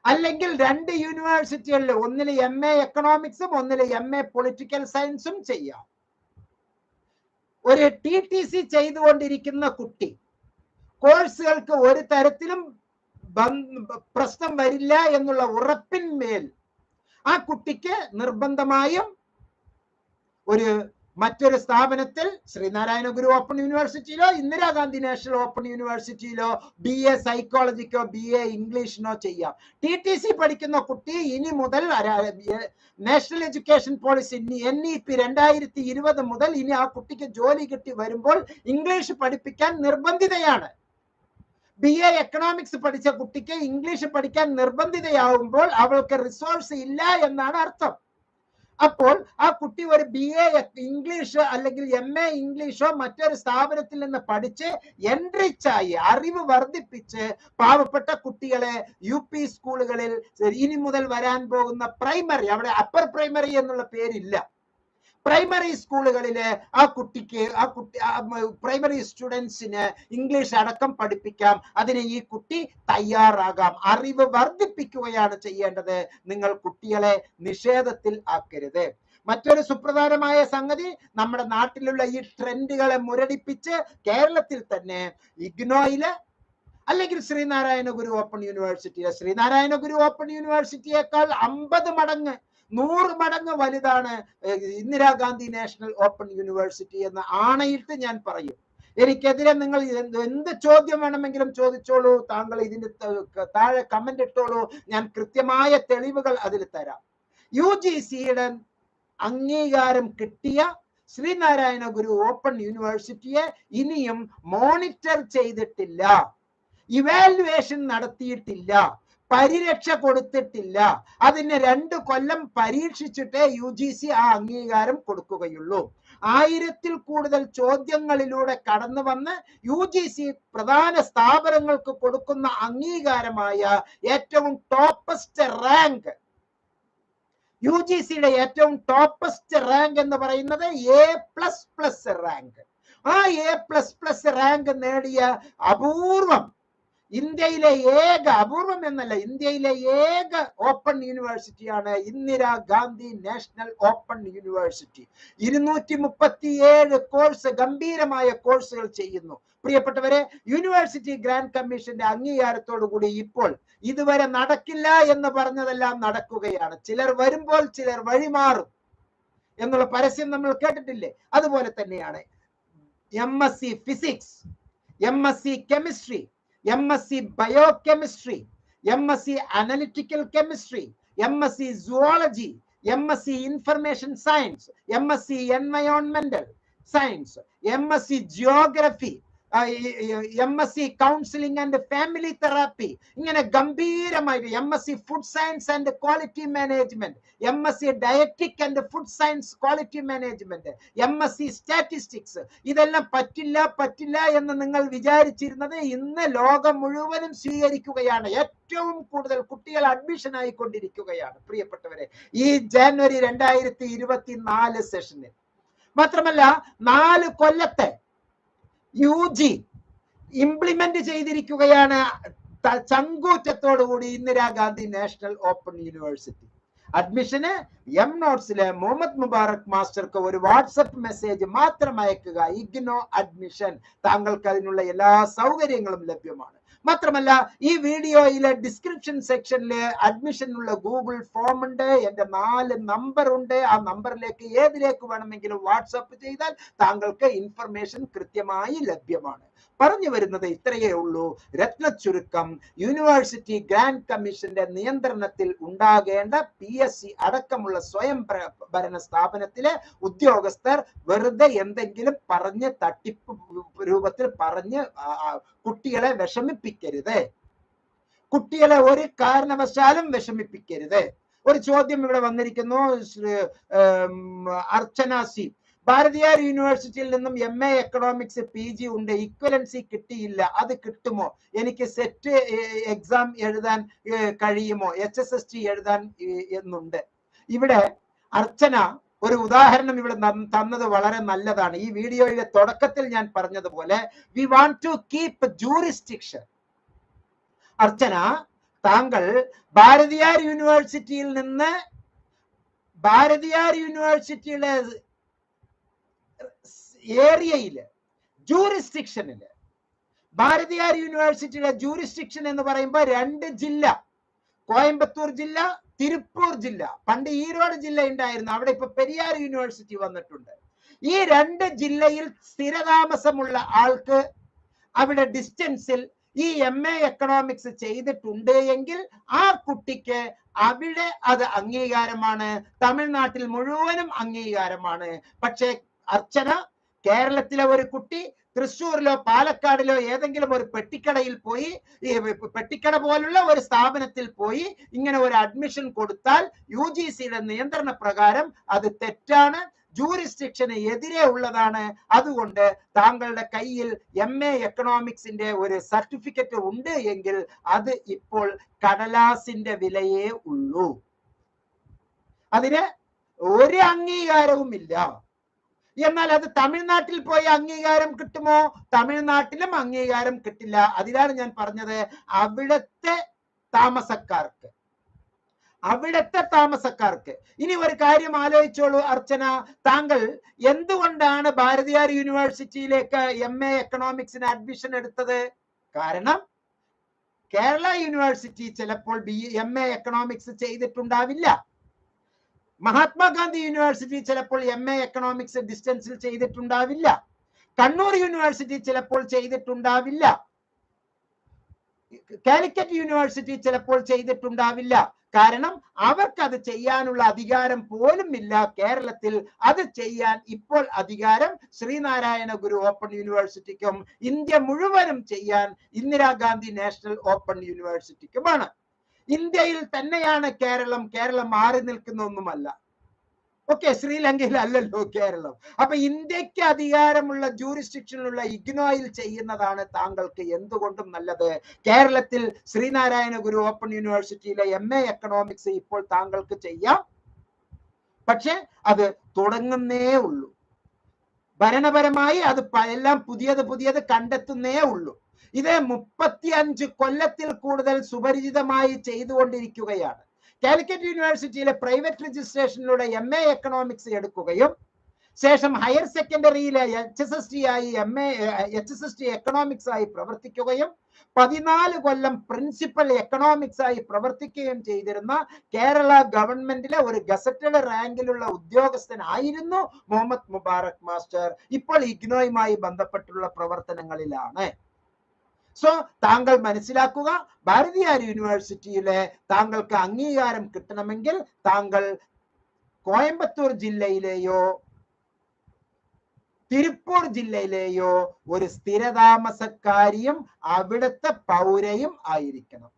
അല്ലെങ്കിൽ 2 യൂണിവേഴ്സിറ്റികളിൽ ഒന്നിൽ MA എക്കണോമിക്സും ഒന്നിൽ MA പൊളിറ്റിക്കൽ സയൻസും ചെയ്യാം. ഒരു TTC ചെയ്തുകൊണ്ടിരിക്കുന്ന കുട്ടി കോഴ്സുകൾക്ക് ഒരു തരത്തിലും പ്രശ്നം വരില്ല എന്നുള്ള ഉറപ്പിന്മേൽ ആ കുട്ടിക്ക് നിർബന്ധമായും മറ്റൊരു സ്ഥാപനത്തിൽ ശ്രീനാരായണ ഗുരു ഓപ്പൺ യൂണിവേഴ്സിറ്റിയിലോ ഇന്ദിരാഗാന്ധി നാഷണൽ ഓപ്പൺ യൂണിവേഴ്സിറ്റിയിലോ BA സൈക്കോളജിക്കോ BA ഇംഗ്ലീഷിനോ ചെയ്യാം. TTC പഠിക്കുന്ന കുട്ടി ഇനി മുതൽ നാഷണൽ എഡ്യൂക്കേഷൻ പോളിസി NEP 2020 മുതൽ ഇനി ആ കുട്ടിക്ക് ജോലി കിട്ടി വരുമ്പോൾ ഇംഗ്ലീഷ് പഠിപ്പിക്കാൻ നിർബന്ധിതയാണ്. BA എക്കണോമിക്സ് പഠിച്ച കുട്ടിക്ക് ഇംഗ്ലീഷ് പഠിക്കാൻ നിർബന്ധിതയാവുമ്പോൾ അവൾക്ക് റിസോഴ്സ് ഇല്ല എന്നാണ് അർത്ഥം. അപ്പോൾ ആ കുട്ടി ഒരു BA ഇംഗ്ലീഷ് അല്ലെങ്കിൽ MA ഇംഗ്ലീഷോ മറ്റൊരു സ്ഥാപനത്തിൽ നിന്ന് പഠിച്ച് എൻറിച്ചായി അറിവ് വർദ്ധിപ്പിച്ച് പാവപ്പെട്ട കുട്ടികളെ UP സ്കൂളുകളിൽ ഇനി മുതൽ വരാൻ പോകുന്ന പ്രൈമറി, അവിടെ അപ്പർ പ്രൈമറി എന്നുള്ള പേരില്ല, പ്രൈമറി സ്കൂളുകളില് ആ പ്രൈമറി സ്റ്റുഡൻസിന് ഇംഗ്ലീഷ് അടക്കം പഠിപ്പിക്കാം. അതിന് ഈ കുട്ടി തയ്യാറാകാം. അറിവ് വർദ്ധിപ്പിക്കുകയാണ് ചെയ്യേണ്ടത്. നിങ്ങൾ കുട്ടികളെ നിഷേധത്തിൽ ആക്കരുത്. മറ്റൊരു സുപ്രധാനമായ സംഗതി, നമ്മുടെ നാട്ടിലുള്ള ഈ ട്രെൻഡുകളെ മുരടിപ്പിച്ച് കേരളത്തിൽ തന്നെ ഇഗ്നോയില് അല്ലെങ്കിൽ ശ്രീനാരായണ ഗുരു ഓപ്പൺ യൂണിവേഴ്സിറ്റിയിലെ ശ്രീനാരായണ ഗുരു ഓപ്പൺ യൂണിവേഴ്സിറ്റിയേക്കാൾ 50 മടങ്ങ് 100 മടങ്ങ് വലുതാണ് ഇന്ദിരാഗാന്ധി നാഷണൽ ഓപ്പൺ യൂണിവേഴ്സിറ്റി എന്ന് ആണയിട്ട് ഞാൻ പറയും. എനിക്കെതിരെ നിങ്ങൾ എന്ത് ചോദ്യം വേണമെങ്കിലും ചോദിച്ചോളൂ, താങ്കൾ ഇതിന്റെ താഴെ കമന്റ് ഇട്ടോളൂ, ഞാൻ കൃത്യമായ തെളിവുകൾ അതിൽ തരാം. UGCയുടെ അംഗീകാരം കിട്ടിയ ശ്രീനാരായണ ഗുരു ഓപ്പൺ യൂണിവേഴ്സിറ്റിയെ ഇനിയും മോണിറ്റർ ചെയ്തിട്ടില്ല, ഇവാലുവേഷൻ നടത്തിയിട്ടില്ല. പരിരക്ഷ കൊടുത്തിട്ടില്ല. അതിന് 2 കൊല്ലം പരീക്ഷിച്ചിട്ടേ UGC ആ അംഗീകാരം കൊടുക്കുകയുള്ളൂ. 1000-ൽ കൂടുതൽ ചോദ്യങ്ങളിലൂടെ കടന്നു വന്ന് UGC പ്രധാന സ്ഥാപനങ്ങൾക്ക് കൊടുക്കുന്ന അംഗീകാരമായ ഏറ്റവും ടോപ്പസ്റ്റ് റാങ്ക്, UGCയുടെ ഏറ്റവും ടോപ്പസ്റ്റ് റാങ്ക് എന്ന് പറയുന്നത് A++ റാങ്ക്. ആ A++ റാങ്ക് നേടിയ അപൂർവം, ഇന്ത്യയിലെ ഏക, അപൂർവം എന്നല്ല, ഇന്ത്യയിലെ ഏക ഓപ്പൺ യൂണിവേഴ്സിറ്റിയാണ് Indira Gandhi national open university. 237 course, ഗംഭീരമായ കോഴ്സുകൾ ചെയ്യുന്നു. പ്രിയപ്പെട്ടവരെ, യൂണിവേഴ്സിറ്റി ഗ്രാൻഡ് കമ്മീഷന്റെ അംഗീകാരത്തോടു കൂടി ഇപ്പോൾ ഇതുവരെ നടക്കില്ല എന്ന് പറഞ്ഞതെല്ലാം നടക്കുകയാണ്. ചിലർ വരുമ്പോൾ ചിലർ വഴിമാറും എന്നുള്ള പരസ്യം നമ്മൾ കേട്ടിട്ടില്ലേ? അതുപോലെ തന്നെയാണ് MSc physics, MSc chemistry, MSc biochemistry, MSc analytical chemistry, MSc zoology, MSc information science, MSc എൻവയോൺമെന്റൽ science, MSc geography, MSc counselling and family therapy, ഇങ്ങനെ ഗംഭീരമായിട്ട് MSc food science and quality management, MSc dietetic and food science quality management, MSc statistics. ഇതെല്ലാം പറ്റില്ല എന്ന് നിങ്ങൾ വിചാരിച്ചിരുന്നത് ഇന്ന് ലോകം മുഴുവനും സ്വീകരിക്കുകയാണ്. ഏറ്റവും കൂടുതൽ കുട്ടികൾ അഡ്മിഷൻ ആയിക്കൊണ്ടിരിക്കുകയാണ് പ്രിയപ്പെട്ടവരെ ഈ ജനുവരി 2024 സെഷനിൽ. മാത്രമല്ല 4 കൊല്ലത്തെ UG ഇംപ്ലിമെന്റ് ചെയ്തിരിക്കുകയാണ് ചങ്കൂറ്റത്തോടുകൂടി ഇന്ദിരാഗാന്ധി നാഷണൽ ഓപ്പൺ യൂണിവേഴ്സിറ്റി. അഡ്മിഷന് നോട്ട്സിലെ മുഹമ്മദ് മുബാറക് മാസ്റ്റർക്ക് ഒരു വാട്സപ്പ് മെസ്സേജ് മാത്രം അയക്കുക, ഇഗ്നോ അഡ്മിഷൻ. താങ്കൾക്ക് അതിനുള്ള എല്ലാ സൗകര്യങ്ങളും ലഭ്യമാണ്. മാത്രമല്ല ഈ വീഡിയോയിലെ ഡിസ്ക്രിപ്ഷൻ സെക്ഷനില് അഡ്മിഷനുള്ള ഗൂഗിൾ ഫോം ഉണ്ട്, എന്റെ 4 നമ്പർ ഉണ്ട്. ആ നമ്പറിലേക്ക് ഏതിലേക്ക് വേണമെങ്കിലും വാട്സപ്പ് ചെയ്താൽ താങ്കൾക്ക് ഇൻഫർമേഷൻ കൃത്യമായി ലഭ്യമാണ്. പറഞ്ഞു വരുന്നത് ഇത്രയേ ഉള്ളൂ. രത്ന ചുരുക്കം, യൂണിവേഴ്സിറ്റി ഗ്രാൻഡ് കമ്മീഷന്റെ നിയന്ത്രണത്തിൽ ഉണ്ടാകേണ്ട PSC അടക്കമുള്ള സ്വയം ഭരണ സ്ഥാപനത്തിലെ ഉദ്യോഗസ്ഥർ വെറുതെ എന്തെങ്കിലും പറഞ്ഞ് തട്ടിപ്പ് രൂപത്തിൽ പറഞ്ഞ് കുട്ടികളെ വിഷമിപ്പിക്കരുത്. കുട്ടികളെ ഒരു കാരണവശാലും വിഷമിപ്പിക്കരുത്. ഒരു ചോദ്യം ഇവിടെ വന്നിരിക്കുന്നു. അർച്ചന സി, ഭാരതിയാർ യൂണിവേഴ്സിറ്റിയിൽ നിന്നും MA എക്കണോമിക്സ് PG ഉണ്ട്, ഇക്വലൻസി കിട്ടിയില്ല, അത് കിട്ടുമോ? എനിക്ക് സെറ്റ് എക്സാം എഴുതാൻ കഴിയുമോ? HSST എഴുതാൻ എന്നുണ്ട്. ഇവിടെ അർച്ചന ഒരു ഉദാഹരണം ഇവിടെ തന്നത് വളരെ നല്ലതാണ്. ഈ വീഡിയോയുടെ തുടക്കത്തിൽ ഞാൻ പറഞ്ഞതുപോലെ we want to keep jurisdiction. Archana, താങ്കൾ ഭാരതിയാർ യൂണിവേഴ്സിറ്റിയിൽ നിന്ന്, ഭാരതിയാർ യൂണിവേഴ്സിറ്റിയുടെ ഏരിയയില്, ജൂറിസ്ഡിക്ഷനില്, ഭാരതിയാർ യൂണിവേഴ്സിറ്റിയുടെ ജൂറിസ്ഡിക്ഷൻ എന്ന് പറയുമ്പോൾ 2 ജില്ല, കോയമ്പത്തൂർ ജില്ല, തിരുപ്പൂർ ജില്ല. പണ്ട് ഈരോട് ജില്ല ഉണ്ടായിരുന്നു, അവിടെ ഇപ്പൊ പെരിയാർ യൂണിവേഴ്സിറ്റി വന്നിട്ടുണ്ട്. ഈ 2 ജില്ലയിൽ സ്ഥിരതാമസമുള്ള ആൾക്ക് അവിടെ ഡിസ്റ്റൻസിൽ ഈ MA എക്കണോമിക്സ് ചെയ്തിട്ടുണ്ട് എങ്കിൽ ആ കുട്ടിക്ക് അവിടെ അത് അംഗീകാരമാണ്, തമിഴ്നാട്ടിൽ മുഴുവനും അംഗീകാരമാണ്. പക്ഷേ അർച്ചന, കേരളത്തിലെ ഒരു കുട്ടി തൃശ്ശൂരിലോ പാലക്കാടിലോ ഏതെങ്കിലും ഒരു പെട്ടിക്കടയിൽ പോയി, പെട്ടിക്കട പോലുള്ള ഒരു സ്ഥാപനത്തിൽ പോയി ഇങ്ങനെ ഒരു അഡ്മിഷൻ കൊടുത്താൽ UGCയുടെ നിയന്ത്രണ പ്രകാരം അത് തെറ്റാണ്, ജൂറിസ്ഡിക്ഷന് എതിരെ ഉള്ളതാണ്. അതുകൊണ്ട് താങ്കളുടെ കയ്യിൽ MA എക്കണോമിക്സിന്റെ ഒരു സർട്ടിഫിക്കറ്റ് ഉണ്ട് എങ്കിൽ അത് ഇപ്പോൾ കടലാസിന്റെ വിലയേ ഉള്ളൂ, അതിന് ഒരു അംഗീകാരവും ഇല്ല. എന്നാൽ അത് തമിഴ്നാട്ടിൽ പോയി അംഗീകാരം കിട്ടുമോ? തമിഴ്നാട്ടിലും അംഗീകാരം കിട്ടില്ല. അതിലാണ് ഞാൻ പറഞ്ഞത്, അവിടുത്തെ താമസക്കാർക്ക്. ഇനി ഒരു കാര്യം ആലോചിച്ചോളൂ അർച്ചന, താങ്കൾ എന്തുകൊണ്ടാണ് ഭാരതിയാർ യൂണിവേഴ്സിറ്റിയിലേക്ക് MA എക്കണോമിക്സിന് അഡ്മിഷൻ എടുത്തത്? കാരണം കേരള യൂണിവേഴ്സിറ്റി ചിലപ്പോൾ MA എക്കണോമിക്സ് ചെയ്തിട്ടുണ്ടാവില്ല, മഹാത്മാഗാന്ധി യൂണിവേഴ്സിറ്റി ചിലപ്പോൾ MA എക്കണോമിക്സ് ഡിസ്റ്റൻസിൽ ചെയ്തിട്ടുണ്ടാവില്ല, കണ്ണൂർ യൂണിവേഴ്സിറ്റി ചിലപ്പോൾ ചെയ്തിട്ടുണ്ടാവില്ല, കാലിക്കറ്റ് യൂണിവേഴ്സിറ്റി ചിലപ്പോൾ ചെയ്തിട്ടുണ്ടാവില്ല. കാരണം അവർക്ക് അത് ചെയ്യാനുള്ള അധികാരം പോലും ഇല്ല. കേരളത്തിൽ അത് ചെയ്യാൻ ഇപ്പോൾ അധികാരം ശ്രീനാരായണ ഗുരു ഓപ്പൺ യൂണിവേഴ്സിറ്റിക്കും ഇന്ത്യ മുഴുവനും ചെയ്യാൻ ഇന്ദിരാഗാന്ധി നാഷണൽ ഓപ്പൺ യൂണിവേഴ്സിറ്റിക്കുമാണ്. ഇന്ത്യയിൽ തന്നെയാണ് കേരളം. കേരളം മാറി നിൽക്കുന്ന ഒന്നുമല്ല. ഓക്കെ, ശ്രീലങ്കയിൽ അല്ലല്ലോ കേരളം. അപ്പൊ ഇന്ത്യക്ക് അധികാരമുള്ള ജൂറിസ്ഡിക്ഷനിലുള്ള ഇഗ്നോയിൽ ചെയ്യുന്നതാണ് താങ്കൾക്ക് എന്തുകൊണ്ടും നല്ലത്. കേരളത്തിൽ ശ്രീനാരായണ ഗുരു ഓപ്പൺ യൂണിവേഴ്സിറ്റിയിലെ MA എക്കണോമിക്സ് ഇപ്പോൾ താങ്കൾക്ക് ചെയ്യാം. പക്ഷെ അത് തുടങ്ങുന്നേ ഉള്ളൂ. ഭരണപരമായി അത് എല്ലാം പുതിയത് കണ്ടെത്തുന്നേ ഉള്ളൂ. ഇത് 35 കൊല്ലത്തിൽ കൂടുതൽ സുപരിചിതമായി ചെയ്തുകൊണ്ടിരിക്കുകയാണ്. കാലിക്കറ്റ് യൂണിവേഴ്സിറ്റിയിലെ പ്രൈവറ്റ് രജിസ്ട്രേഷനിലൂടെ MA എക്കണോമിക്സ് എടുക്കുകയും ശേഷം ഹയർ സെക്കൻഡറിയിലെ HSST എക്കണോമിക്സ് ആയി പ്രവർത്തിക്കുകയും 14 കൊല്ലം പ്രിൻസിപ്പൽ എക്കണോമിക്സ് ആയി പ്രവർത്തിക്കുകയും ചെയ്തിരുന്ന കേരള ഗവൺമെന്റിലെ ഒരു ഗസറ്റഡ് റാങ്കിലുള്ള ഉദ്യോഗസ്ഥനായിരുന്നു മുഹമ്മദ് മുബാറക് മാസ്റ്റർ. ഇപ്പോൾ ഇഗ്നോയുമായി ബന്ധപ്പെട്ടുള്ള പ്രവർത്തനങ്ങളിലാണ്. സോ താങ്കൾ മനസ്സിലാക്കുക, ഭാരതീയാർ യൂണിവേഴ്സിറ്റിയിലെ താങ്കൾക്ക് അംഗീകാരം കിട്ടണമെങ്കിൽ താങ്കൾ കോയമ്പത്തൂർ ജില്ലയിലെയോ തിരുപ്പൂർ ജില്ലയിലെയോ ഒരു സ്ഥിരതാമസക്കാരിയും അവിടുത്തെ പൗരയും ആയിരിക്കണം.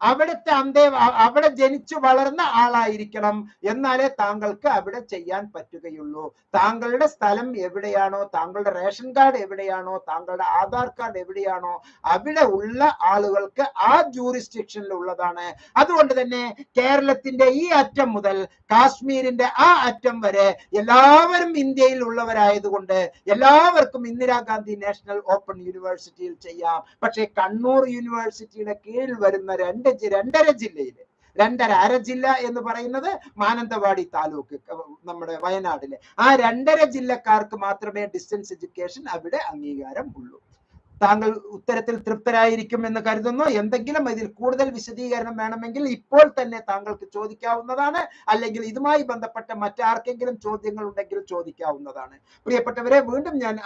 അവിടെ ജനിച്ചു വളർന്ന ആളായിരിക്കണം. എന്നാലേ താങ്കൾക്ക് അവിടെ ചെയ്യാൻ പറ്റുകയുള്ളൂ. താങ്കളുടെ സ്ഥലം എവിടെയാണോ, താങ്കളുടെ റേഷൻ കാർഡ് എവിടെയാണോ, താങ്കളുടെ ആധാർ കാർഡ് എവിടെയാണോ അവിടെ ഉള്ള ആളുകൾക്ക് ആ ജൂറിസ്ഡിക്ഷനിൽ ഉള്ളതാണ്. അതുകൊണ്ട് തന്നെ കേരളത്തിന്റെ ഈ അറ്റം മുതൽ കാശ്മീരിന്റെ ആ അറ്റം വരെ എല്ലാവരും ഇന്ത്യയിൽ ഉള്ളവരായതുകൊണ്ട് എല്ലാവർക്കും ഇന്ദിരാഗാന്ധി നാഷണൽ ഓപ്പൺ യൂണിവേഴ്സിറ്റിയിൽ ചെയ്യാം. പക്ഷേ കണ്ണൂർ യൂണിവേഴ്സിറ്റിയുടെ കീഴിൽ വരുന്ന രണ്ടര ജില്ലയില്, അര ജില്ല എന്ന് പറയുന്നത് മാനന്തവാടി താലൂക്ക്, നമ്മുടെ വയനാടിലെ ആ 2.5 ജില്ലക്കാർക്ക് മാത്രമേ ഡിസ്റ്റൻസ് എഡ്യൂക്കേഷൻ അവിടെ അംഗീകാരം ഉള്ളൂ. താങ്കൾ ഉത്തരത്തിൽ തൃപ്തരായിരിക്കും എന്ന് കരുതുന്നു. എന്തെങ്കിലും ഇതിൽ കൂടുതൽ വിശദീകരണം വേണമെങ്കിൽ ഇപ്പോൾ തന്നെ താങ്കൾക്ക് ചോദിക്കാവുന്നതാണ്. അല്ലെങ്കിൽ ഇതുമായി ബന്ധപ്പെട്ട മറ്റാർക്കെങ്കിലും ചോദ്യങ്ങൾ ഉണ്ടെങ്കിൽ ചോദിക്കാവുന്നതാണ്. പ്രിയപ്പെട്ടവരെ, വീണ്ടും ഞാൻ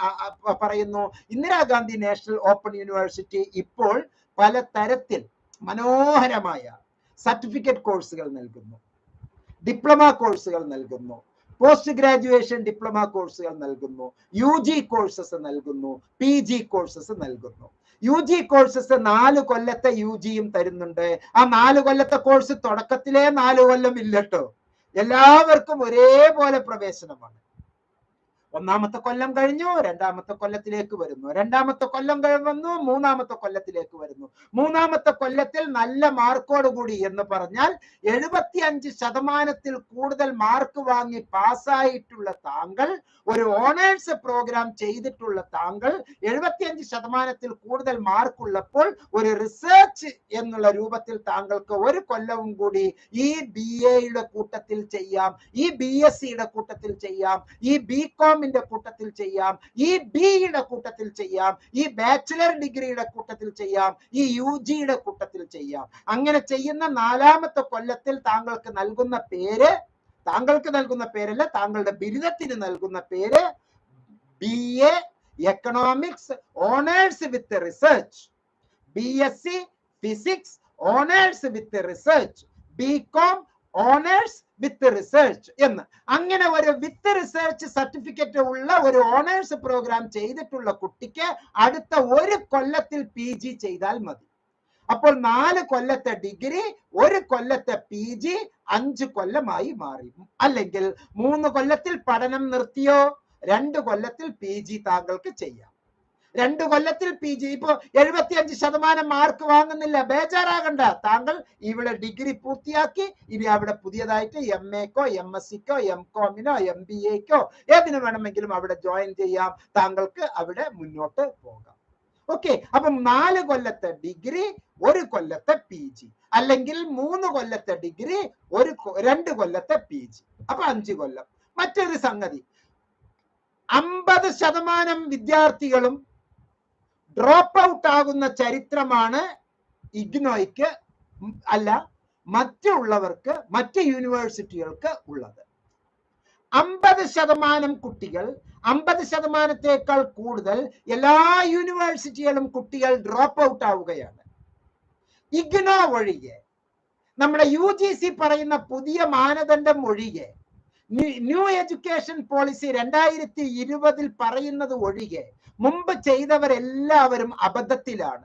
പറയുന്നു, ഇന്ദിരാഗാന്ധി നാഷണൽ ഓപ്പൺ യൂണിവേഴ്സിറ്റി ഇപ്പോൾ പല തരത്തിൽ മനോഹരമായ സർട്ടിഫിക്കറ്റ് കോഴ്സുകൾ നൽകുന്നു, ഡിപ്ലോമ കോഴ്സുകൾ നൽകുന്നു, പോസ്റ്റ് ഗ്രാജുവേഷൻ ഡിപ്ലോമ കോഴ്സുകൾ നൽകുന്നു, UG കോഴ്സസ് നൽകുന്നു, PG കോഴ്സസ് നൽകുന്നു. UG കോഴ്സസ് 4 കൊല്ലത്തെ UGയും തരുന്നുണ്ട്. ആ 4 കൊല്ലത്തെ കോഴ്സ് തുടക്കത്തിലേ 4 കൊല്ലം ഇല്ലട്ടോ, എല്ലാവർക്കും ഒരേപോലെ പ്രവേശനമാണ്. 1ാമത്തെ കൊല്ലം കഴിഞ്ഞു, 2ാമത്തെ കൊല്ലത്തിലേക്ക് വരുന്നു, 2ാമത്തെ കൊല്ലം വന്നു, 3ാമത്തെ കൊല്ലത്തിലേക്ക് വരുന്നു. 3ാമത്തെ കൊല്ലത്തിൽ നല്ല മാർക്കോട് കൂടി എന്ന് പറഞ്ഞാൽ 75% കൂടുതൽ മാർക്ക് വാങ്ങി പാസ്സായിട്ടുള്ള താങ്കൾ, ഒരു ഓണേഴ്സ് പ്രോഗ്രാം ചെയ്തിട്ടുള്ള താങ്കൾ, 75% കൂടുതൽ മാർക്ക് ഉള്ളപ്പോൾ ഒരു റിസർച്ച് എന്നുള്ള രൂപത്തിൽ താങ്കൾക്ക് 1 കൊല്ലവും കൂടി ഈ BAയുടെ കൂട്ടത്തിൽ ചെയ്യാം, ഈ BSCയുടെ കൂട്ടത്തിൽ ചെയ്യാം, ഈ BCom കൂട്ടത്തിൽ ചെയ്യാം, ഈ BEയുടെ കൂട്ടത്തിൽ ചെയ്യാം, ഈ ബാച്ചിലർ ഡിഗ്രിയുടെ കൂട്ടത്തിൽ ചെയ്യാം, ഈ UGയുടെ കൂട്ടത്തിൽ ചെയ്യാം. അങ്ങനെ ചെയ്യുന്ന 4ാമത്തെ കൊല്ലത്തിൽ താങ്കൾക്ക് നൽകുന്ന പേരല്ല, താങ്കളുടെ ബിരുദത്തിന് നൽകുന്ന പേര് BA economics honours with research, BSc physics honours with research, BCom honours with research എന്ന്. അങ്ങനെ ഒരു വിത്ത് റിസർച്ച് സർട്ടിഫിക്കറ്റ് ഉള്ള ഒരു ഓണേഴ്സ് പ്രോഗ്രാം ചെയ്തിട്ടുള്ള കുട്ടിക്ക് അടുത്ത 1 കൊല്ലത്തിൽ PG ചെയ്താൽ മതി. അപ്പോൾ 4 കൊല്ലത്തെ ഡിഗ്രി, 1 കൊല്ലത്തെ PG 5 കൊല്ലമായി മാറി. അല്ലെങ്കിൽ 3 കൊല്ലത്തിൽ പഠനം നിർത്തിയോ 2 കൊല്ലത്തിൽ PG താങ്കൾക്ക് ചെയ്യാം. 2 കൊല്ലത്തിൽ PG. ഇപ്പോ 75% മാർക്ക് വാങ്ങുന്നില്ല, ബേജാറാകണ്ട. താങ്കൾ ഇവിടെ ഡിഗ്രി പൂർത്തിയാക്കി ഇനി അവിടെ പുതിയതായിട്ട് MAക്കോ MSCക്കോ MComനോ MBAക്കോ ഏതിനു വേണമെങ്കിലും അവിടെ ജോയിൻ ചെയ്യാം. താങ്കൾക്ക് അവിടെ മുന്നോട്ട് പോകാം. ഓക്കെ, അപ്പം 4 കൊല്ലത്തെ ഡിഗ്രി, 1 കൊല്ലത്തെ PG, അല്ലെങ്കിൽ 3 കൊല്ലത്തെ ഡിഗ്രി, 2 കൊല്ലത്തെ PG, അപ്പൊ 5 കൊല്ലം. മറ്റൊരു സംഗതി, 50% വിദ്യാർത്ഥികളും ഡ്രോപ്പ് ഔട്ട് ആകുന്ന ചരിത്രമാണ് ഇഗ്നോയ്ക്ക് അല്ല മറ്റുള്ളവർക്ക്, മറ്റ് യൂണിവേഴ്സിറ്റികൾക്ക് ഉള്ളത്. 50% കുട്ടികൾ, 50%ത്തേക്കാൾ കൂടുതൽ എല്ലാ യൂണിവേഴ്സിറ്റികളും കുട്ടികൾ ഡ്രോപ്പ് ഔട്ട് ആവുകയാണ്. ഇഗ്നോ ഒഴികെ, നമ്മുടെ UGC പറയുന്ന പുതിയ മാനദണ്ഡം ഒഴികെ, ന്യൂ എഡ്യൂക്കേഷൻ പോളിസി 2020 പറയുന്നത് ഒഴികെ മുമ്പ് ചെയ്തവരെല്ലാവരും അബദ്ധത്തിലാണ്.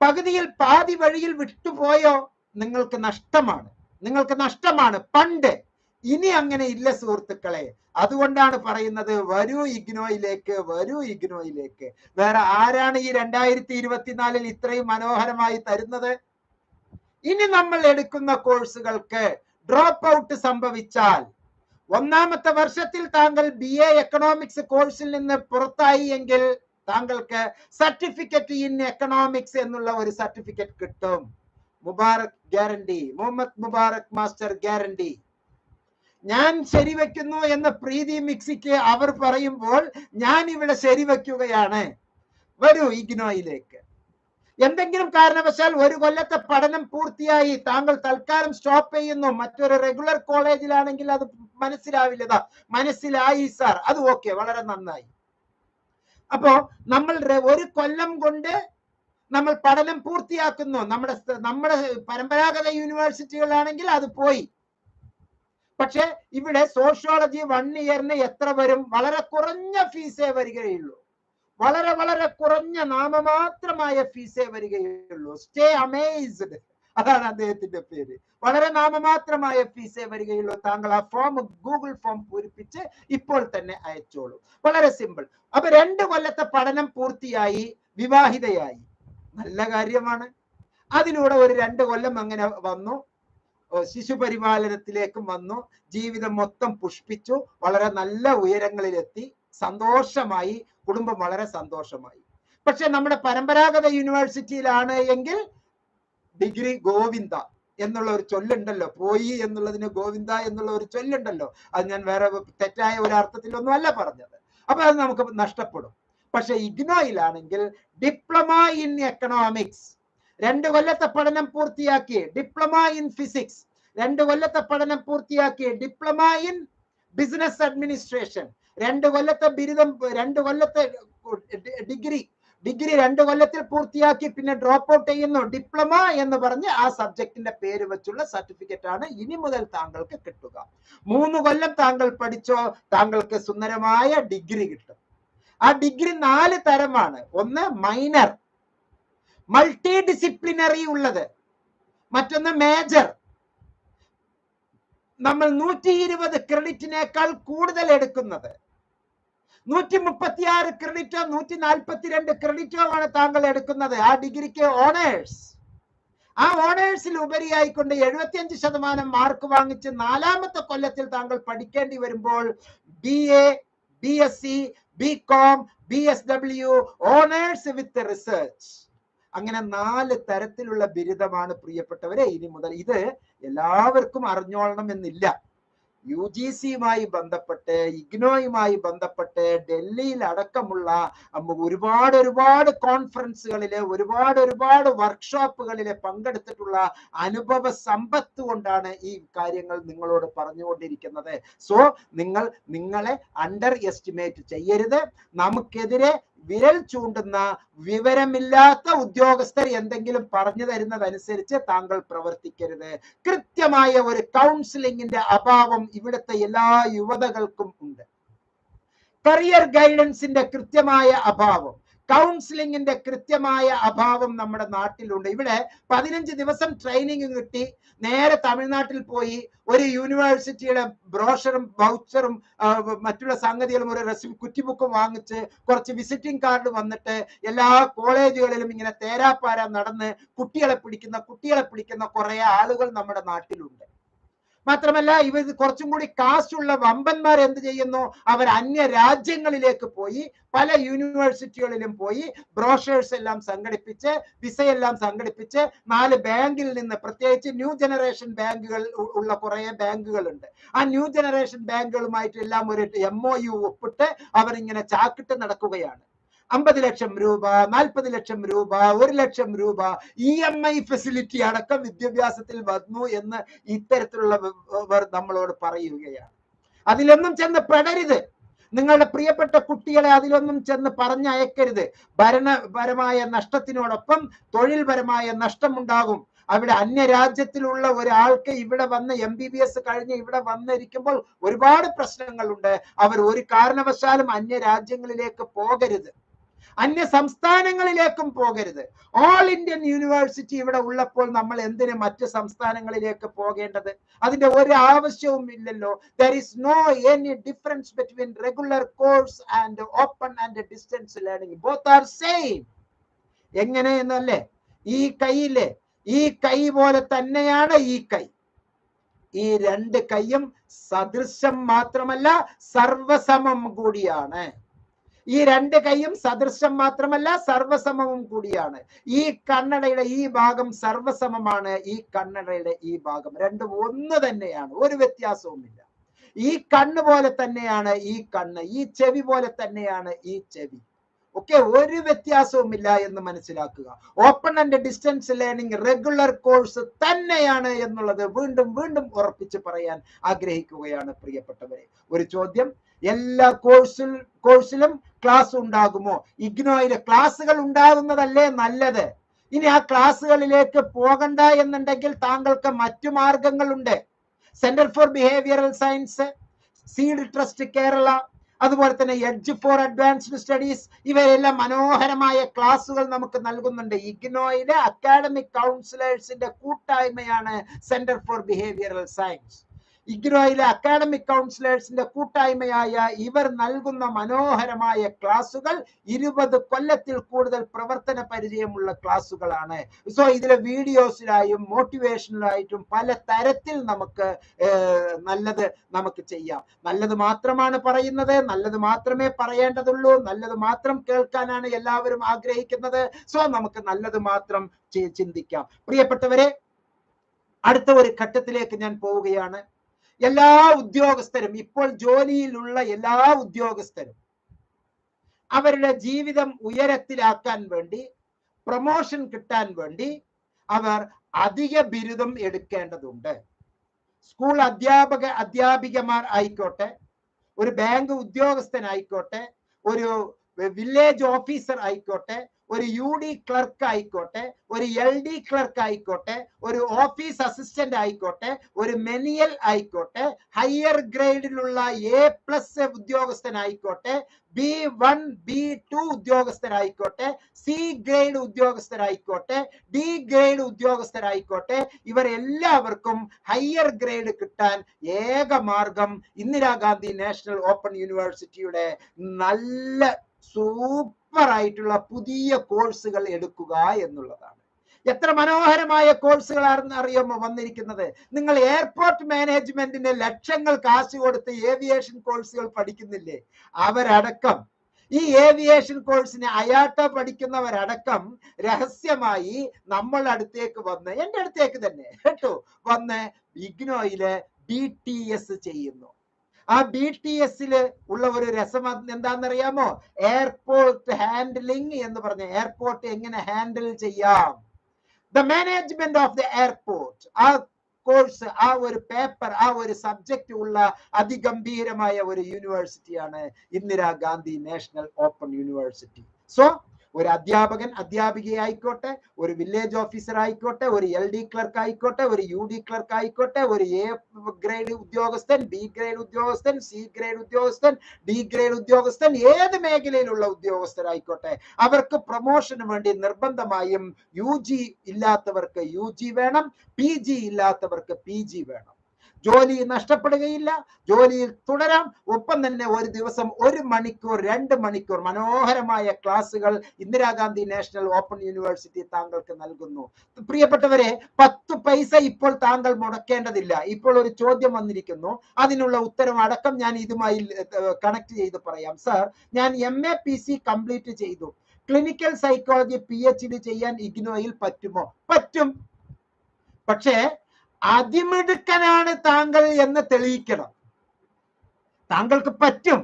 പകുതിയിൽ പാതി വഴിയിൽ വിട്ടുപോയോ? നിങ്ങൾക്ക് നഷ്ടമാണ് പണ്ട്. ഇനി അങ്ങനെ ഇല്ല സുഹൃത്തുക്കളെ. അതുകൊണ്ടാണ് പറയുന്നത് വരൂ ഇഗ്നോയിലേക്ക്. വേറെ ആരാണ് ഈ 2024 ഇത്രയും മനോഹരമായി തരുന്നത്? ഇനി നമ്മൾ എടുക്കുന്ന കോഴ്സുകൾക്ക് ഡ്രോപ്പ് ഔട്ട് സംഭവിച്ചാൽ, ഒന്നാമത്തെ വർഷത്തിൽ താങ്കൾ BA എക്കണോമിക്സ് കോഴ്സിൽ നിന്ന് പുറത്തായി എങ്കിൽ താങ്കൾക്ക് സർട്ടിഫിക്കറ്റ് ഇൻ എക്കണോമിക്സ് എന്നുള്ള ഒരു സർട്ടിഫിക്കറ്റ് കിട്ടും. Mubarak guarantee, Muhammad Mubarak master guarantee. ഞാൻ ശരിവെക്കുന്നു എന്ന് പ്രീതി മിക്സിക്ക് അവർ പറയുമ്പോൾ ഞാൻ ഇവിടെ ശരിവെക്കുകയാണ്. വരൂ ഇഗ്നോയിലേക്ക്. എന്തെങ്കിലും കാരണവശാൽ ഒരു കൊല്ലത്തെ പഠനം പൂർത്തിയായി താങ്കൾ തൽക്കാലം സ്റ്റോപ്പ് ചെയ്യുന്നു, മറ്റൊരു റെഗുലർ കോളേജിലാണെങ്കിൽ അത് മനസ്സിലാവില്ലതാ. മനസ്സിലായി സാർ, അത് ഓക്കെ, വളരെ നന്നായി. അപ്പോ നമ്മൾ ഒരു കൊല്ലം കൊണ്ട് നമ്മൾ പഠനം പൂർത്തിയാക്കുന്നു. നമ്മുടെ പരമ്പരാഗത യൂണിവേഴ്സിറ്റികളാണെങ്കിൽ അത് പോയി. പക്ഷെ ഇവിടെ സോഷ്യോളജി 1 ഇയറിന് എത്ര വരും? വളരെ കുറഞ്ഞ ഫീസേ വരികയുള്ളൂ. വളരെ കുറഞ്ഞ നാമമാത്രമായ ഫീസേ വരികയുള്ളൂ. സ്റ്റേ അമേസ്ഡ്, അതാണ് അദ്ദേഹത്തിന്റെ പേര്. വളരെ നാമമാത്രമായ ഫീസേ വരികയുള്ളൂ. താങ്കൾ ആ ഫോം, ഗൂഗിൾ ഫോം പൂരിപ്പിച്ച് ഇപ്പോൾ തന്നെ അയച്ചോളൂ. വളരെ സിമ്പിൾ. അപ്പൊ 2 കൊല്ലത്തെ പഠനം പൂർത്തിയായി, വിവാഹിതയായി, നല്ല കാര്യമാണ്. അതിലൂടെ ഒരു 2 കൊല്ലം അങ്ങനെ വന്നു, ശിശുപരിപാലനത്തിലേക്കും വന്നു, ജീവിതം മൊത്തം പുഷ്പിച്ചു, വളരെ നല്ല ഉയരങ്ങളിലെത്തി, സന്തോഷമായി, കുടുംബം വളരെ സന്തോഷമായി. പക്ഷെ നമ്മുടെ പരമ്പരാഗത യൂണിവേഴ്സിറ്റിയിലാണ് എങ്കിൽ ഡിഗ്രി ഗോവിന്ദ എന്നുള്ള ഒരു ചൊല്ലുണ്ടല്ലോ, പോയി എന്നുള്ളതിന് ഗോവിന്ദ എന്നുള്ള ഒരു ചൊല്ലുണ്ടല്ലോ. അത് ഞാൻ വേറെ തെറ്റായ ഒരു അർത്ഥത്തിലൊന്നും അല്ല പറഞ്ഞത്. അപ്പൊ അത് നമുക്ക് നഷ്ടപ്പെടും. പക്ഷെ ഇഗ്നോയിലാണെങ്കിൽ ഡിപ്ലോമ ഇൻ എക്കണോമിക്സ് 2 കൊല്ലത്തെ പഠനം പൂർത്തിയാക്കി, ഡിപ്ലോമ ഇൻ ഫിസിക്സ് 2 കൊല്ലത്തെ പഠനം പൂർത്തിയാക്കി, ഡിപ്ലോമ ഇൻ ബിസിനസ് അഡ്മിനിസ്ട്രേഷൻ 2 കൊല്ലത്തെ ബിരുദം, 2 കൊല്ലത്തെ ഡിഗ്രി 2 കൊല്ലത്തിൽ പൂർത്തിയാക്കി, പിന്നെ ഡ്രോപ്പ് ഔട്ട് ചെയ്യുന്നു. ഡിപ്ലോമ എന്ന് പറഞ്ഞ് ആ സബ്ജക്റ്റിന്റെ പേര് വെച്ചുള്ള സർട്ടിഫിക്കറ്റ് ആണ് ഇനി മുതൽ താങ്കൾക്ക് കിട്ടുക. 3 കൊല്ലം താങ്കൾ പഠിച്ചോ, താങ്കൾക്ക് സുന്ദരമായ ഡിഗ്രി കിട്ടും. ആ ഡിഗ്രി 4 തരമാണ്. ഒന്ന് മൈനർ, മൾട്ടി ഡിസിപ്ലിനറി ഉള്ളത്. മറ്റൊന്ന് മേജർ. നമ്മൾ 120 ക്രെഡിറ്റിനേക്കാൾ കൂടുതൽ എടുക്കുന്നത്. 136 ക്രെഡിറ്റോ 142 ക്രെഡിറ്റോ ആണ് താങ്കൾ എടുക്കുന്നത്. ആ ഡിഗ്രിക്ക് ഓണേഴ്സ്. ആ ഓണേഴ്സിൽ ഉപരിയായിക്കൊണ്ട് 75% മാർക്ക് വാങ്ങിച്ച് 4ാമത്തെ കൊല്ലത്തിൽ താങ്കൾ പഠിക്കേണ്ടി വരുമ്പോൾ BA, BSc, BCom, BSW, honours with research, അങ്ങനെ 4 തരത്തിലുള്ള ബിരുദമാണ് പ്രിയപ്പെട്ടവരെ ഇനി മുതൽ. ഇത് എല്ലാവർക്കും അറിഞ്ഞോളണം എന്നില്ല. UGCയുമായി ബന്ധപ്പെട്ട്, ഇഗ്നോയുമായി ബന്ധപ്പെട്ട് ഡൽഹിയിൽ അടക്കമുള്ള ഒരുപാട് കോൺഫറൻസുകളിലെ, ഒരുപാട് വർക്ക്ഷോപ്പുകളിലെ പങ്കെടുത്തിട്ടുള്ള അനുഭവ സമ്പത്ത് കൊണ്ടാണ് ഈ കാര്യങ്ങൾ നിങ്ങളോട് പറഞ്ഞുകൊണ്ടിരിക്കുന്നത്. സോ നിങ്ങളെ അണ്ടർ എസ്റ്റിമേറ്റ് ചെയ്യരുത്. നമുക്കെതിരെ വിരൽ ചൂണ്ടുന്ന വിവരമില്ലാത്ത ഉദ്യോഗസ്ഥർ എന്തെങ്കിലും പറഞ്ഞു തരുന്നതനുസരിച്ച് താങ്കൾ പ്രവർത്തിക്കരുത്. കൃത്യമായ ഒരു കൗൺസിലിംഗിന്റെ അഭാവം ഇവിടുത്തെ എല്ലാ യുവതകൾക്കും ഉണ്ട്. കരിയർ ഗൈഡൻസിന്റെ കൃത്യമായ അഭാവം, കൗൺസിലിംഗിന്റെ കൃത്യമായ അഭാവം നമ്മുടെ നാട്ടിലുണ്ട്. ഇവിടെ 15 ദിവസം ട്രെയിനിങ് കിട്ടി, നേരെ തമിഴ്നാട്ടിൽ പോയി ഒരു യൂണിവേഴ്സിറ്റിയുടെ ബ്രോഷറും വൗച്ചറും മറ്റുള്ള സംഗതികളും ഒരു കുറ്റിബുക്കും വാങ്ങിച്ച് കുറച്ച് വിസിറ്റിംഗ് കാർഡ് വന്നിട്ട് എല്ലാ കോളേജുകളിലും ഇങ്ങനെ തേരാപ്പാര നടന്ന് കുട്ടികളെ പിടിക്കുന്ന കുറെ ആളുകൾ നമ്മുടെ നാട്ടിലുണ്ട്. മാത്രമല്ല ഇവർ കുറച്ചും കൂടി കാശുള്ള വമ്പന്മാർ എന്ത് ചെയ്യുന്നു? അവർ അന്യ രാജ്യങ്ങളിലേക്ക് പോയി പല യൂണിവേഴ്സിറ്റികളിലും പോയി ബ്രോഷേഴ്സ് എല്ലാം സംഘടിപ്പിച്ച്, വിസയെല്ലാം സംഘടിപ്പിച്ച് 4 ബാങ്കിൽ നിന്ന്, പ്രത്യേകിച്ച് ന്യൂ ജനറേഷൻ ബാങ്കുകൾ ഉള്ള കുറെ ബാങ്കുകളുണ്ട്, ആ ന്യൂ ജനറേഷൻ ബാങ്കുകളുമായിട്ട് എല്ലാം ഒരു MOU ഒപ്പിട്ട് അവർ ഇങ്ങനെ ചാക്കിട്ട് നടക്കുകയാണ്. 50 ലക്ഷം രൂപ, 40 ലക്ഷം രൂപ, 1 ലക്ഷം രൂപ EMI ഫെസിലിറ്റി അടക്കം വിദ്യാഭ്യാസത്തിൽ വന്നു എന്ന് ഇത്തരത്തിലുള്ളവർ നമ്മളോട് പറയുകയാണ്. അതിലൊന്നും ചെന്ന് പെടരുത്. നിങ്ങളുടെ പ്രിയപ്പെട്ട കുട്ടികളെ അതിലൊന്നും ചെന്ന് പറഞ്ഞയക്കരുത്. ഭരണപരമായ നഷ്ടത്തിനോടൊപ്പം തൊഴിൽപരമായ നഷ്ടമുണ്ടാകും. അവിടെ അന്യരാജ്യത്തിലുള്ള ഒരാൾക്ക് ഇവിടെ വന്ന് MBBS കഴിഞ്ഞ് ഇവിടെ വന്നിരിക്കുമ്പോൾ ഒരുപാട് പ്രശ്നങ്ങളുണ്ട്. അവർ ഒരു കാരണവശാലും അന്യരാജ്യങ്ങളിലേക്ക് പോകരുത്. അന്യ സംസ്ഥാനങ്ങളിലേക്കും പോകരുത്. ഓൾ ഇന്ത്യൻ യൂണിവേഴ്സിറ്റി ഇവിടെ ഉള്ളപ്പോൾ നമ്മൾ എന്തിന് മറ്റ് സംസ്ഥാനങ്ങളിലേക്ക് പോകേണ്ടത്? അതിന്റെ ഒരു ആവശ്യവും ഇല്ലല്ലോ. There is no any difference between regular course and open and distance learning. Both are same. എങ്ങനെ എന്നല്ലേ, ഈ കൈയിലെ ഈ കൈ പോലെ തന്നെയാണ് ഈ കൈ. ഈ രണ്ട് കൈയും സദൃശം മാത്രമല്ല സർവസമം കൂടിയാണ്. ഈ രണ്ട് കൈയും സദൃശം മാത്രമല്ല സർവസമവും കൂടിയാണ്. ഈ കണ്ണടയുടെ ഈ ഭാഗം സർവസമമാണ്, ഈ കണ്ണടയുടെ ഈ ഭാഗം രണ്ടും ഒന്ന് തന്നെയാണ്, ഒരു വ്യത്യാസവുമില്ല. ഈ കണ്ണ് പോലെ തന്നെയാണ് ഈ കണ്ണ്, ഈ ചെവി പോലെ തന്നെയാണ് ഈ ചെവി. ഓക്കെ, ഒരു വ്യത്യാസവുമില്ല എന്ന് മനസ്സിലാക്കുക. Open and distance learning regular course തന്നെയാണ് എന്നുള്ളത് വീണ്ടും വീണ്ടും ഉറപ്പിച്ച് പറയാൻ ആഗ്രഹിക്കുകയാണ് പ്രിയപ്പെട്ടവരെ. ഒരു ചോദ്യം, എല്ലാ കോഴ്സിലും ക്ലാസ് ഉണ്ടാകുമോ? ഇഗ്നോയിലെ ക്ലാസ്സുകൾ ഉണ്ടാകുന്നതല്ലേ നല്ലത്. ഇനി ആ ക്ലാസ്സുകളിലേക്ക് പോകണ്ട എന്നുണ്ടെങ്കിൽ താങ്കൾക്ക് മറ്റു മാർഗങ്ങളുണ്ട്. Centre for behavioural science, seed trust Kerala, അതുപോലെ തന്നെ എഡ്ജ് ഫോർ അഡ്വാൻസ്ഡ് സ്റ്റഡീസ്, ഇവരെല്ലാം മനോഹരമായ ക്ലാസ്സുകൾ നമുക്ക് നൽകുന്നുണ്ട്. ഇഗ്നോയിലെ അക്കാഡമിക് കൗൺസിലേഴ്സിന്റെ കൂട്ടായ്മയാണ് സെന്റർ ഫോർ ബിഹേവിയറൽ സയൻസ്. ഇഗ്നോയിലെ അക്കാഡമിക് കൗൺസിലേഴ്സിന്റെ കൂട്ടായ്മയായ ഇവർ നൽകുന്ന മനോഹരമായ ക്ലാസുകൾ 20 കൊല്ലത്തിൽ കൂടുതൽ പ്രവർത്തന പരിചയമുള്ള ക്ലാസുകളാണ്. സോ ഇതിലെ വീഡിയോസിലായും മോട്ടിവേഷനിലായിട്ടും പല തരത്തിൽ നമുക്ക് നല്ലത് നമുക്ക് ചെയ്യാം. നല്ലത് മാത്രമാണ് പറയുന്നത്, നല്ലത് മാത്രമേ പറയേണ്ടതുള്ളൂ, നല്ലത് മാത്രം കേൾക്കാനാണ് എല്ലാവരും ആഗ്രഹിക്കുന്നത്. സോ നമുക്ക് നല്ലത് മാത്രം ചിന്തിക്കാം. പ്രിയപ്പെട്ടവരെ, അടുത്ത ഒരു ഘട്ടത്തിലേക്ക് ഞാൻ പോവുകയാണ്. എല്ലാ ഉദ്യോഗസ്ഥരും, ഇപ്പോൾ ജോലിയിലുള്ള എല്ലാ ഉദ്യോഗസ്ഥരും അവരുടെ ജീവിതം ഉയരത്തിലാക്കാൻ വേണ്ടി, പ്രൊമോഷൻ കിട്ടാൻ വേണ്ടി അവർ അധിക ബിരുദം എടുക്കേണ്ടതുണ്ട്. സ്കൂൾ അധ്യാപികമാർ ആയിക്കോട്ടെ, ഒരു ബാങ്ക് ഉദ്യോഗസ്ഥനായിക്കോട്ടെ, ഒരു വില്ലേജ് ഓഫീസർ ആയിക്കോട്ടെ, ഒരു UD ക്ലർക്ക് ആയിക്കോട്ടെ, ഒരു LD ക്ലർക്ക് ആയിക്കോട്ടെ, ഒരു ഓഫീസ് അസിസ്റ്റന്റ് ആയിക്കോട്ടെ, ഒരു മെനിയൽ ആയിക്കോട്ടെ, ഹയർ ഗ്രേഡിലുള്ള A+ ഉദ്യോഗസ്ഥനായിക്കോട്ടെ, B1 B2 ഉദ്യോഗസ്ഥരായിക്കോട്ടെ, C ഗ്രേഡ് ഉദ്യോഗസ്ഥരായിക്കോട്ടെ, D ഗ്രേഡ് ഉദ്യോഗസ്ഥരായിക്കോട്ടെ, ഇവരെല്ലാവർക്കും ഹയർ ഗ്രേഡ് കിട്ടാൻ ഏക മാർഗം ഇന്ദിരാഗാന്ധി നാഷണൽ ഓപ്പൺ യൂണിവേഴ്സിറ്റിയുടെ നല്ല സൂപ്പർ ആയിട്ടുള്ള പുതിയ കോഴ്സുകൾ എടുക്കുക എന്നുള്ളതാണ്. എത്ര മനോഹരമായ കോഴ്സുകളാണെന്ന് അറിയാമോ വന്നിരിക്കുന്നത്? നിങ്ങൾ എയർപോർട്ട് മാനേജ്മെന്റിന് ലക്ഷങ്ങൾ കാശ് കൊടുത്ത് ഏവിയേഷൻ കോഴ്സുകൾ പഠിക്കുന്നില്ലേ? അവരടക്കം, ഈ ഏവിയേഷൻ കോഴ്സിന് അയാട്ട പഠിക്കുന്നവരടക്കം രഹസ്യമായി നമ്മൾ അടുത്തേക്ക് വന്ന്, എന്റെ അടുത്തേക്ക് തന്നെ കേട്ടോ, വന്ന് ഇഗ്നോയില് BTS ചെയ്യുന്നു. ആ BTS ഉള്ള ഒരു രസം എന്താണെന്നറിയാമോ? എയർപോർട്ട് ഹാൻഡിലിംഗ് എന്ന് പറഞ്ഞ, എയർപോർട്ട് എങ്ങനെ ഹാൻഡിൽ ചെയ്യാം, the management of the airport. ആ കോഴ്സ്, ആ ഒരു പേപ്പർ, ആ ഒരു സബ്ജക്റ്റ് ഉള്ള അതിഗംഭീരമായ ഒരു യൂണിവേഴ്സിറ്റിയാണ് Indira Gandhi national open university. So ഒരു അധ്യാപകൻ അധ്യാപികയായിക്കോട്ടെ, ഒരു വില്ലേജ് ഓഫീസർ ആയിക്കോട്ടെ, ഒരു LD ക്ലർക്ക് ആയിക്കോട്ടെ, ഒരു UD ക്ലർക്ക് ആയിക്കോട്ടെ, ഒരു A ഗ്രേഡ് ഉദ്യോഗസ്ഥൻ, B ഗ്രേഡ് ഉദ്യോഗസ്ഥൻ, C ഗ്രേഡ് ഉദ്യോഗസ്ഥൻ, D ഗ്രേഡ് ഉദ്യോഗസ്ഥൻ, ഏത് മേഖലയിലുള്ള ഉദ്യോഗസ്ഥരായിക്കോട്ടെ, അവർക്ക് പ്രൊമോഷന് വേണ്ടി നിർബന്ധമായും UG ഇല്ലാത്തവർക്ക് UG വേണം, PG ഇല്ലാത്തവർക്ക് PG വേണം. ജോലി നഷ്ടപ്പെടുകയില്ല, ജോലിയിൽ തുടരാം. ഒപ്പം തന്നെ ഒരു ദിവസം 1 മണിക്കൂർ 2 മണിക്കൂർ മനോഹരമായ ക്ലാസുകൾ ഇന്ദിരാഗാന്ധി നാഷണൽ ഓപ്പൺ യൂണിവേഴ്സിറ്റി താങ്കൾക്ക് നൽകുന്നു. പ്രിയപ്പെട്ടവരെ, 10 പൈസ ഇപ്പോൾ താങ്കൾ മുടക്കേണ്ടതില്ല. ഇപ്പോൾ ഒരു ചോദ്യം വന്നിരിക്കുന്നു, അതിനുള്ള ഉത്തരം അടക്കം ഞാൻ ഇതുമായി കണക്ട് ചെയ്ത് പറയാം. സർ, ഞാൻ MA PC കംപ്ലീറ്റ് ചെയ്തു, ക്ലിനിക്കൽ സൈക്കോളജി PhD ചെയ്യാൻ ഇഗ്നോയിൽ പറ്റുമോ? പറ്റും. പക്ഷേ അതിമിടുക്കനാണ് താങ്കൾ എന്ന് തെളിയിക്കണം. താങ്കൾക്ക് പറ്റും.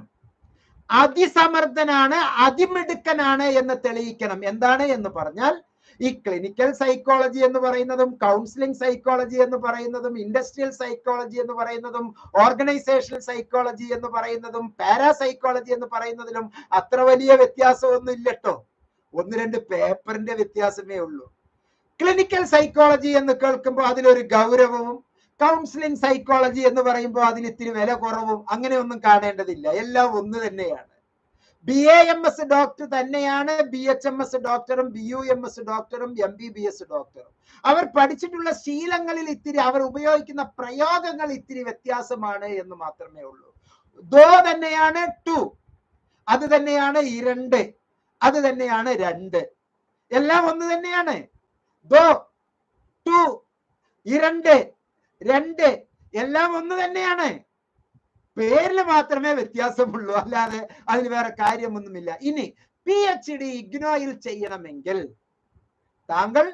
അതിസമർത്ഥനാണ്, അതിമിടുക്കനാണ് എന്ന് തെളിയിക്കണം. എന്താണ് എന്ന് പറഞ്ഞാൽ, ഈ ക്ലിനിക്കൽ സൈക്കോളജി എന്ന് പറയുന്നതും, കൗൺസിലിംഗ് സൈക്കോളജി എന്ന് പറയുന്നതും, ഇൻഡസ്ട്രിയൽ സൈക്കോളജി എന്ന് പറയുന്നതും, ഓർഗനൈസേഷണൽ സൈക്കോളജി എന്ന് പറയുന്നതും, പാരാസൈക്കോളജി എന്ന് പറയുന്നതിലും അത്ര വലിയ വ്യത്യാസമൊന്നും ഇല്ലട്ടോ. 1-2 പേപ്പറിന്റെ വ്യത്യാസമേ ഉള്ളൂ. ക്ലിനിക്കൽ സൈക്കോളജി എന്ന് കേൾക്കുമ്പോൾ അതിലൊരു ഗൗരവവും, കൗൺസിലിംഗ് സൈക്കോളജി എന്ന് പറയുമ്പോൾ അതിന് ഇത്തിരി വില കുറവും അങ്ങനെയൊന്നും കാണേണ്ടതില്ല. എല്ലാം ഒന്ന് തന്നെയാണ്. BAMS ഡോക്ടർ തന്നെയാണ് BHMS ഡോക്ടറും BUMS ഡോക്ടറും MBBS ഡോക്ടറും. അവർ പഠിച്ചിട്ടുള്ള ശീലങ്ങളിൽ ഇത്തിരി, അവർ ഉപയോഗിക്കുന്ന പ്രയോഗങ്ങൾ ഇത്തിരി വ്യത്യാസമാണ് എന്ന് മാത്രമേ ഉള്ളൂ. ദോ തന്നെയാണ് ടു, അത് തന്നെയാണ് ഇരണ്ട്, അത് തന്നെയാണ് രണ്ട്, എല്ലാം ഒന്ന് തന്നെയാണ്. ദോ, ടു, ഇരണ്ട്, രണ്ട് എല്ലാം ഒന്ന് തന്നെയാണ്. പേരിൽ മാത്രമേ വ്യത്യാസമുള്ളൂ, അല്ലാതെ അതിന് വേറെ കാര്യമൊന്നുമില്ല. ഇനി PhD ഇഗ്നോയിൽ ചെയ്യണമെങ്കിൽ താങ്കൾ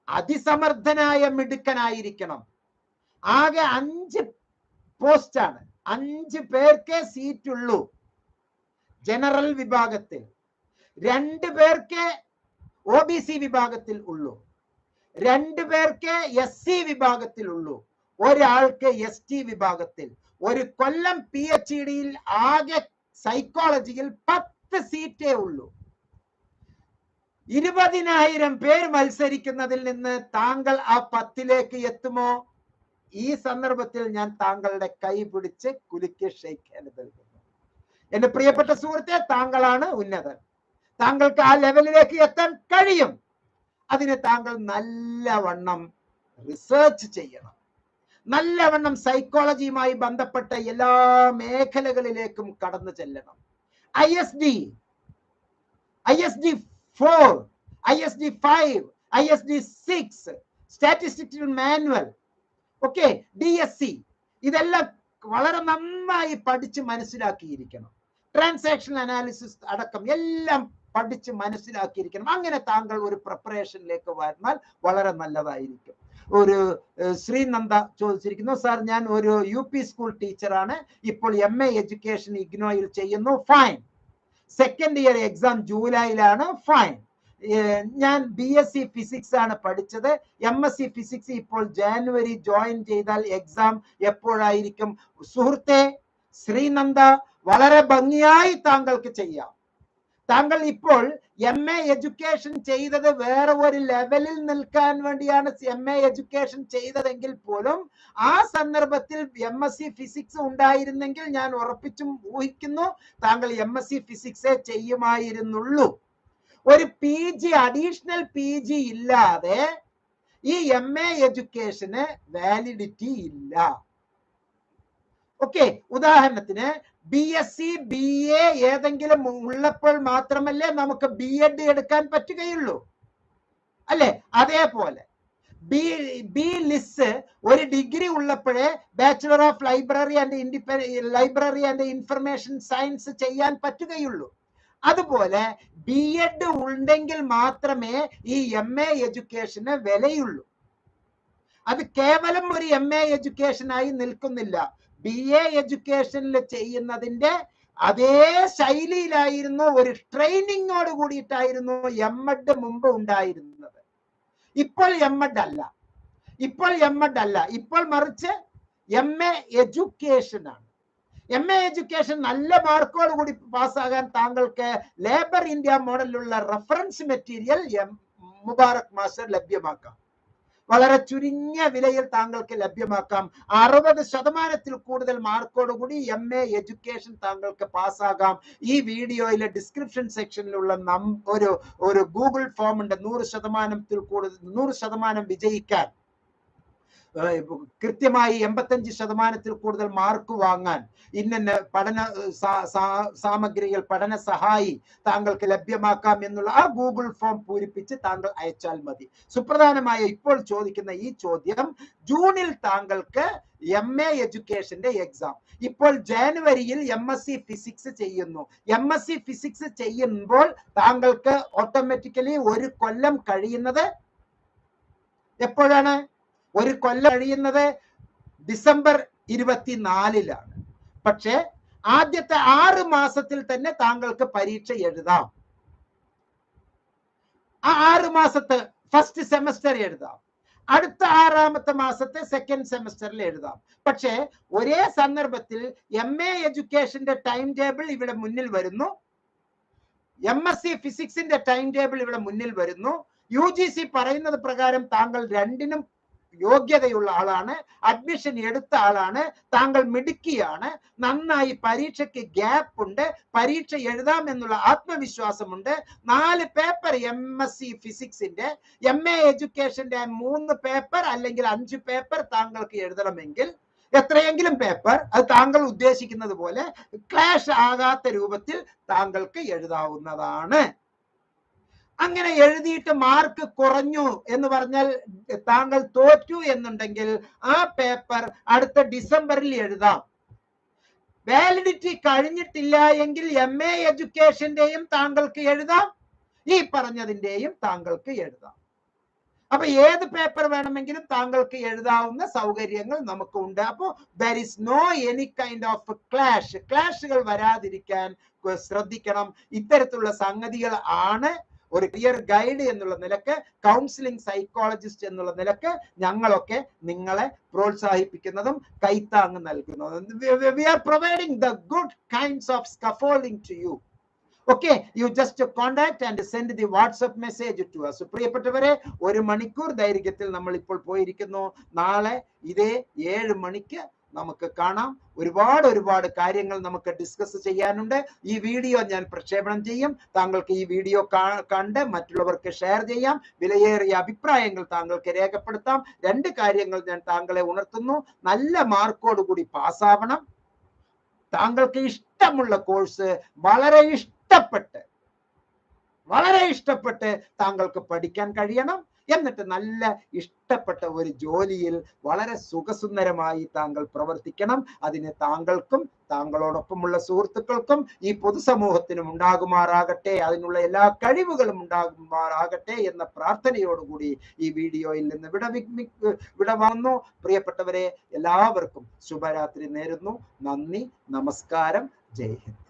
അതിസമർത്ഥനായ മിടുക്കനായിരിക്കണം. ആകെ 5 പോസ്റ്റാണ്, 5 പേർക്കേ സീറ്റുള്ളൂ ജനറൽ വിഭാഗത്തിൽ, 2 പേർക്കേ OBC വിഭാഗത്തിൽ ഉള്ളൂ, 2 പേർക്ക് SC വിഭാഗത്തിൽ ഉള്ളൂ, ഒരാൾക്ക് ST വിഭാഗത്തിൽ. ഒരു കൊല്ലം PhDയിൽ ആകെ സൈക്കോളജിയിൽ 10 സീറ്റേ ഉള്ളൂ. 20,000 പേര് മത്സരിക്കുന്നതിൽ നിന്ന് താങ്കൾ ആ 10ലേക്ക് എത്തുമോ? ഈ സന്ദർഭത്തിൽ ഞാൻ താങ്കളുടെ കൈ പിടിച്ച് കുലുക്കി ഷെയ്ക്ക് ഹാൻഡ് നൽകുന്നു. എന്റെ പ്രിയപ്പെട്ട സുഹൃത്തെ, താങ്കളാണ് ഉന്നതൻ. താങ്കൾക്ക് ആ ലെവലിലേക്ക് എത്താൻ കഴിയും. അതിന് താങ്കൾ നല്ലവണ്ണം റിസർച്ച് ചെയ്യണം, നല്ലവണ്ണം സൈക്കോളജിയുമായി ബന്ധപ്പെട്ട എല്ലാ മേഖലകളിലേക്കും കടന്നു ചെല്ലണം. ISD 4, ISD 5, ISD 6, statistical manual, okay, DSC, ഇതെല്ലാം വളരെ നന്നായി പഠിച്ച് മനസ്സിലാക്കിയിരിക്കണം. ട്രാൻസാക്ഷൻ അനാലിസിസ് അടക്കം എല്ലാം പഠിച്ച് മനസ്സിലാക്കിയിരിക്കണം. അങ്ങനെ താങ്കൾ ഒരു പ്രിപ്പറേഷനിലേക്ക് വന്നാൽ വളരെ നല്ലതായിരിക്കും. ഒരു ശ്രീനന്ദ ചോദിച്ചിരിക്കുന്നു, സാർ ഞാൻ ഒരു UP സ്കൂൾ ടീച്ചറാണ്, ഇപ്പോൾ MA എഡ്യൂക്കേഷൻ ഇഗ്നോയിൽ ചെയ്യുന്നു. ഫൈൻ. സെക്കൻഡ് ഇയർ എക്സാം ജൂലൈയിലാണ്. ഫൈൻ. ഞാൻ BSc ഫിസിക്സ് ആണ് പഠിച്ചത്. MSc ഫിസിക്സ് ഇപ്പോൾ ജാനുവരി ജോയിൻ ചെയ്താൽ എക്സാം എപ്പോഴായിരിക്കും? സുഹൃത്തെ ശ്രീനന്ദ, വളരെ ഭംഗിയായി താങ്കൾക്ക് ചെയ്യാം. താങ്കൾ ഇപ്പോൾ MA എഡ്യൂക്കേഷൻ ചെയ്തത് വേറെ ഒരു ലെവലിൽ നിൽക്കാൻ വേണ്ടിയാണ് MA എഡ്യൂക്കേഷൻ ചെയ്തതെങ്കിൽ പോലും ആ സന്ദർഭത്തിൽ MSc ഫിസിക്സ് ഉണ്ടായിരുന്നെങ്കിൽ ഞാൻ ഉറപ്പിച്ചും ഊഹിക്കുന്നു താങ്കൾ MSc ഫിസിക്സേ ചെയ്യുമായിരുന്നുള്ളൂ. ഒരു PG, അഡീഷണൽ PG ഇല്ലാതെ ഈ MA എഡ്യൂക്കേഷന് വാലിഡിറ്റി ഇല്ല. ഓക്കെ, ഉദാഹരണത്തിന് BSc BA ഏതെങ്കിലും ഉള്ളപ്പോൾ മാത്രമല്ലേ നമുക്ക് BEd എടുക്കാൻ പറ്റുകയുള്ളൂ, അല്ലെ? അതേപോലെ BLIS ഒരു ഡിഗ്രി ഉള്ളപ്പോഴേ bachelor of library and information science ചെയ്യാൻ പറ്റുകയുള്ളൂ. അതുപോലെ BEd ഉണ്ടെങ്കിൽ മാത്രമേ ഈ MA എഡ്യൂക്കേഷന് വിലയുള്ളൂ. അത് കേവലം ഒരു MA എഡ്യൂക്കേഷൻ ആയി നിൽക്കുന്നില്ല. BA എഡ്യൂക്കേഷനിൽ ചെയ്യുന്നതിന്റെ അതേ ശൈലിയിലായിരുന്നു, ഒരു ട്രെയിനിങ്ങോട് കൂടിയിട്ടായിരുന്നു MEd മുമ്പ് ഉണ്ടായിരുന്നത്. ഇപ്പോൾ MEd അല്ല, ഇപ്പോൾ മറിച്ച് MA എഡ്യൂക്കേഷൻ ആണ്. MA എഡ്യൂക്കേഷൻ നല്ല മാർക്കോട് കൂടി പാസ്സാകാൻ താങ്കൾക്ക് ലേബർ ഇന്ത്യ മോഡലിലുള്ള റെഫറൻസ് മെറ്റീരിയൽ മുബാറക് മാസ്റ്റർ ലഭ്യമാക്കാം. വളരെ ചുരുങ്ങിയ വിലയിൽ താങ്കൾക്ക് ലഭ്യമാക്കാം. 60% കൂടുതൽ മാർക്കോടുകൂടി MA എഡ്യൂക്കേഷൻ താങ്കൾക്ക് പാസ്സാകാം. ഈ വീഡിയോയിലെ ഡിസ്ക്രിപ്ഷൻ സെക്ഷനിലുള്ള ഒരു ഗൂഗിൾ ഫോം ഉണ്ട്. 100% വിജയിക്കാൻ, കൃത്യമായി 85% കൂടുതൽ മാർക്ക് വാങ്ങാൻ ഇന്ന പഠന സാമഗ്രികൾ, പഠന സഹായി താങ്കൾക്ക് ലഭ്യമാക്കാം എന്നുള്ള ആ ഗൂഗിൾ ഫോം പൂരിപ്പിച്ച് താങ്കൾ അയച്ചാൽ മതി. സുപ്രധാനമായ ഇപ്പോൾ ചോദിക്കുന്ന ഈ ചോദ്യം, ജൂണിൽ താങ്കൾക്ക് MA എഡ്യൂക്കേഷന്റെ എക്സാം, ഇപ്പോൾ ജാനുവരിയിൽ MSc ഫിസിക്സ് ചെയ്യുന്നു. MSc ഫിസിക്സ് ചെയ്യുമ്പോൾ താങ്കൾക്ക് ഓട്ടോമാറ്റിക്കലി ഒരു കൊല്ലം കഴിയുന്നത് എപ്പോഴാണ്? ഒരു കൊല്ലം കഴിയുന്നത് ഡിസംബർ 24-ലാണ്. പക്ഷേ ആദ്യത്തെ 6 മാസത്തിൽ തന്നെ താങ്കൾക്ക് പരീക്ഷ എഴുതാം. ആ 6 മാസത്തെ ഫസ്റ്റ് സെമസ്റ്റർ എഴുതാം, അടുത്ത 6ാമത്തെ മാസത്തെ സെക്കൻഡ് സെമസ്റ്ററിൽ എഴുതാം. പക്ഷേ ഒരേ സന്ദർഭത്തിൽ MA എഡ്യൂക്കേഷന്റെ ടൈം ടേബിൾ ഇവിടെ മുന്നിൽ വരുന്നു, MSc ഫിസിക്സിന്റെ ടൈം ടേബിൾ ഇവിടെ മുന്നിൽ വരുന്നു. UGC പറയുന്നത് പ്രകാരം താങ്കൾ രണ്ടിനും യോഗ്യതയുള്ള ആളാണ്, അഡ്മിഷൻ എടുത്ത ആളാണ്, താങ്കൾ മിടുക്കിയാണ്, നന്നായി പരീക്ഷയ്ക്ക് ഗ്യാപ്പ് ഉണ്ട്, പരീക്ഷ എഴുതാം എന്നുള്ള ആത്മവിശ്വാസമുണ്ട്, 4 പേപ്പർ MSc ഫിസിക്സിന്റെ, MA എഡ്യൂക്കേഷന്റെ 3 പേപ്പർ അല്ലെങ്കിൽ 5 പേപ്പർ താങ്കൾക്ക് എഴുതണമെങ്കിൽ എത്രയെങ്കിലും പേപ്പർ അത് താങ്കൾ ഉദ്ദേശിക്കുന്നത് പോലെ ക്ലാഷ് ആകാത്ത രൂപത്തിൽ താങ്കൾക്ക് എഴുതാവുന്നതാണ്. അങ്ങനെ എഴുതിയിട്ട് മാർക്ക് കുറഞ്ഞു എന്ന് പറഞ്ഞാൽ താങ്കൾ തോറ്റു എന്നുണ്ടെങ്കിൽ ആ പേപ്പർ അടുത്ത ഡിസംബറിൽ എഴുതാം. വാലിഡിറ്റി കഴിഞ്ഞിട്ടില്ല എങ്കിൽ MA എഡ്യൂക്കേഷന്റെയും താങ്കൾക്ക് എഴുതാം, ഈ പറഞ്ഞതിന്റെയും താങ്കൾക്ക് എഴുതാം. അപ്പൊ ഏത് പേപ്പർ വേണമെങ്കിലും താങ്കൾക്ക് എഴുതാവുന്ന സൗകര്യങ്ങൾ നമുക്കുണ്ട്. അപ്പോ there is no any kind of ക്ലാഷുകൾ വരാതിരിക്കാൻ ശ്രദ്ധിക്കണം. ഇത്തരത്തിലുള്ള സംഗതികൾ ആണ് ഒരു കരിയർ ഗൈഡ് എന്നുള്ള നിലക്ക്, കൗൺസിലിംഗ് സൈക്കോളജിസ്റ്റ് എന്നുള്ള നിലക്ക് ഞങ്ങളൊക്കെ നിങ്ങളെ പ്രോത്സാഹിപ്പിക്കുന്നതും കൈത്താങ് നൽകുന്നതും. We are providing the good kinds of scaffolding to you. Okay, you just contact and send the WhatsApp message to us. പ്രിയപ്പെട്ടവരെ, 1 മണിക്കൂർ ദൈർഘ്യത്തിൽ നമ്മൾ ഇപ്പോൾ പോയിരിക്കുന്നു. നാളെ ഇതേ 7 മണിക്ക് നമുക്ക് കാണാം. ഒരുപാട് കാര്യങ്ങൾ നമുക്ക് ഡിസ്കസ് ചെയ്യാനുണ്ട്. ഈ വീഡിയോ ഞാൻ പ്രക്ഷേപണം ചെയ്യും. താങ്കൾക്ക് ഈ വീഡിയോ കണ്ട് മറ്റുള്ളവർക്ക് ഷെയർ ചെയ്യാം. വിലയേറിയ അഭിപ്രായങ്ങൾ താങ്കൾക്ക് രേഖപ്പെടുത്താം. 2 കാര്യങ്ങൾ ഞാൻ താങ്കളെ ഉണർത്തുന്നു. നല്ല മാർക്കോടുകൂടി പാസ്സാവണം. താങ്കൾക്ക് ഇഷ്ടമുള്ള കോഴ്സ് വളരെ ഇഷ്ടപ്പെട്ട് താങ്കൾക്ക് പഠിക്കാൻ കഴിയണം. എന്നിട്ട് നല്ല ഇഷ്ടപ്പെട്ട ഒരു ജോലിയിൽ വളരെ സുഖസുന്ദരമായി താങ്കൾ പ്രവർത്തിക്കണം. അതിന് താങ്കൾക്കും താങ്കളോടൊപ്പമുള്ള സുഹൃത്തുക്കൾക്കും ഈ പൊതുസമൂഹത്തിനും ഉണ്ടാകുമാറാകട്ടെ, അതിനുള്ള എല്ലാ കഴിവുകളും ഉണ്ടാകുമാറാകട്ടെ എന്ന പ്രാർത്ഥനയോടുകൂടി ഈ വീഡിയോയിൽ നിന്ന് വിടവാങ്ങുന്നു. പ്രിയപ്പെട്ടവരെ, എല്ലാവർക്കും ശുഭരാത്രി നേരുന്നു. നന്ദി, നമസ്കാരം, ജയ് ഹിന്ദ്.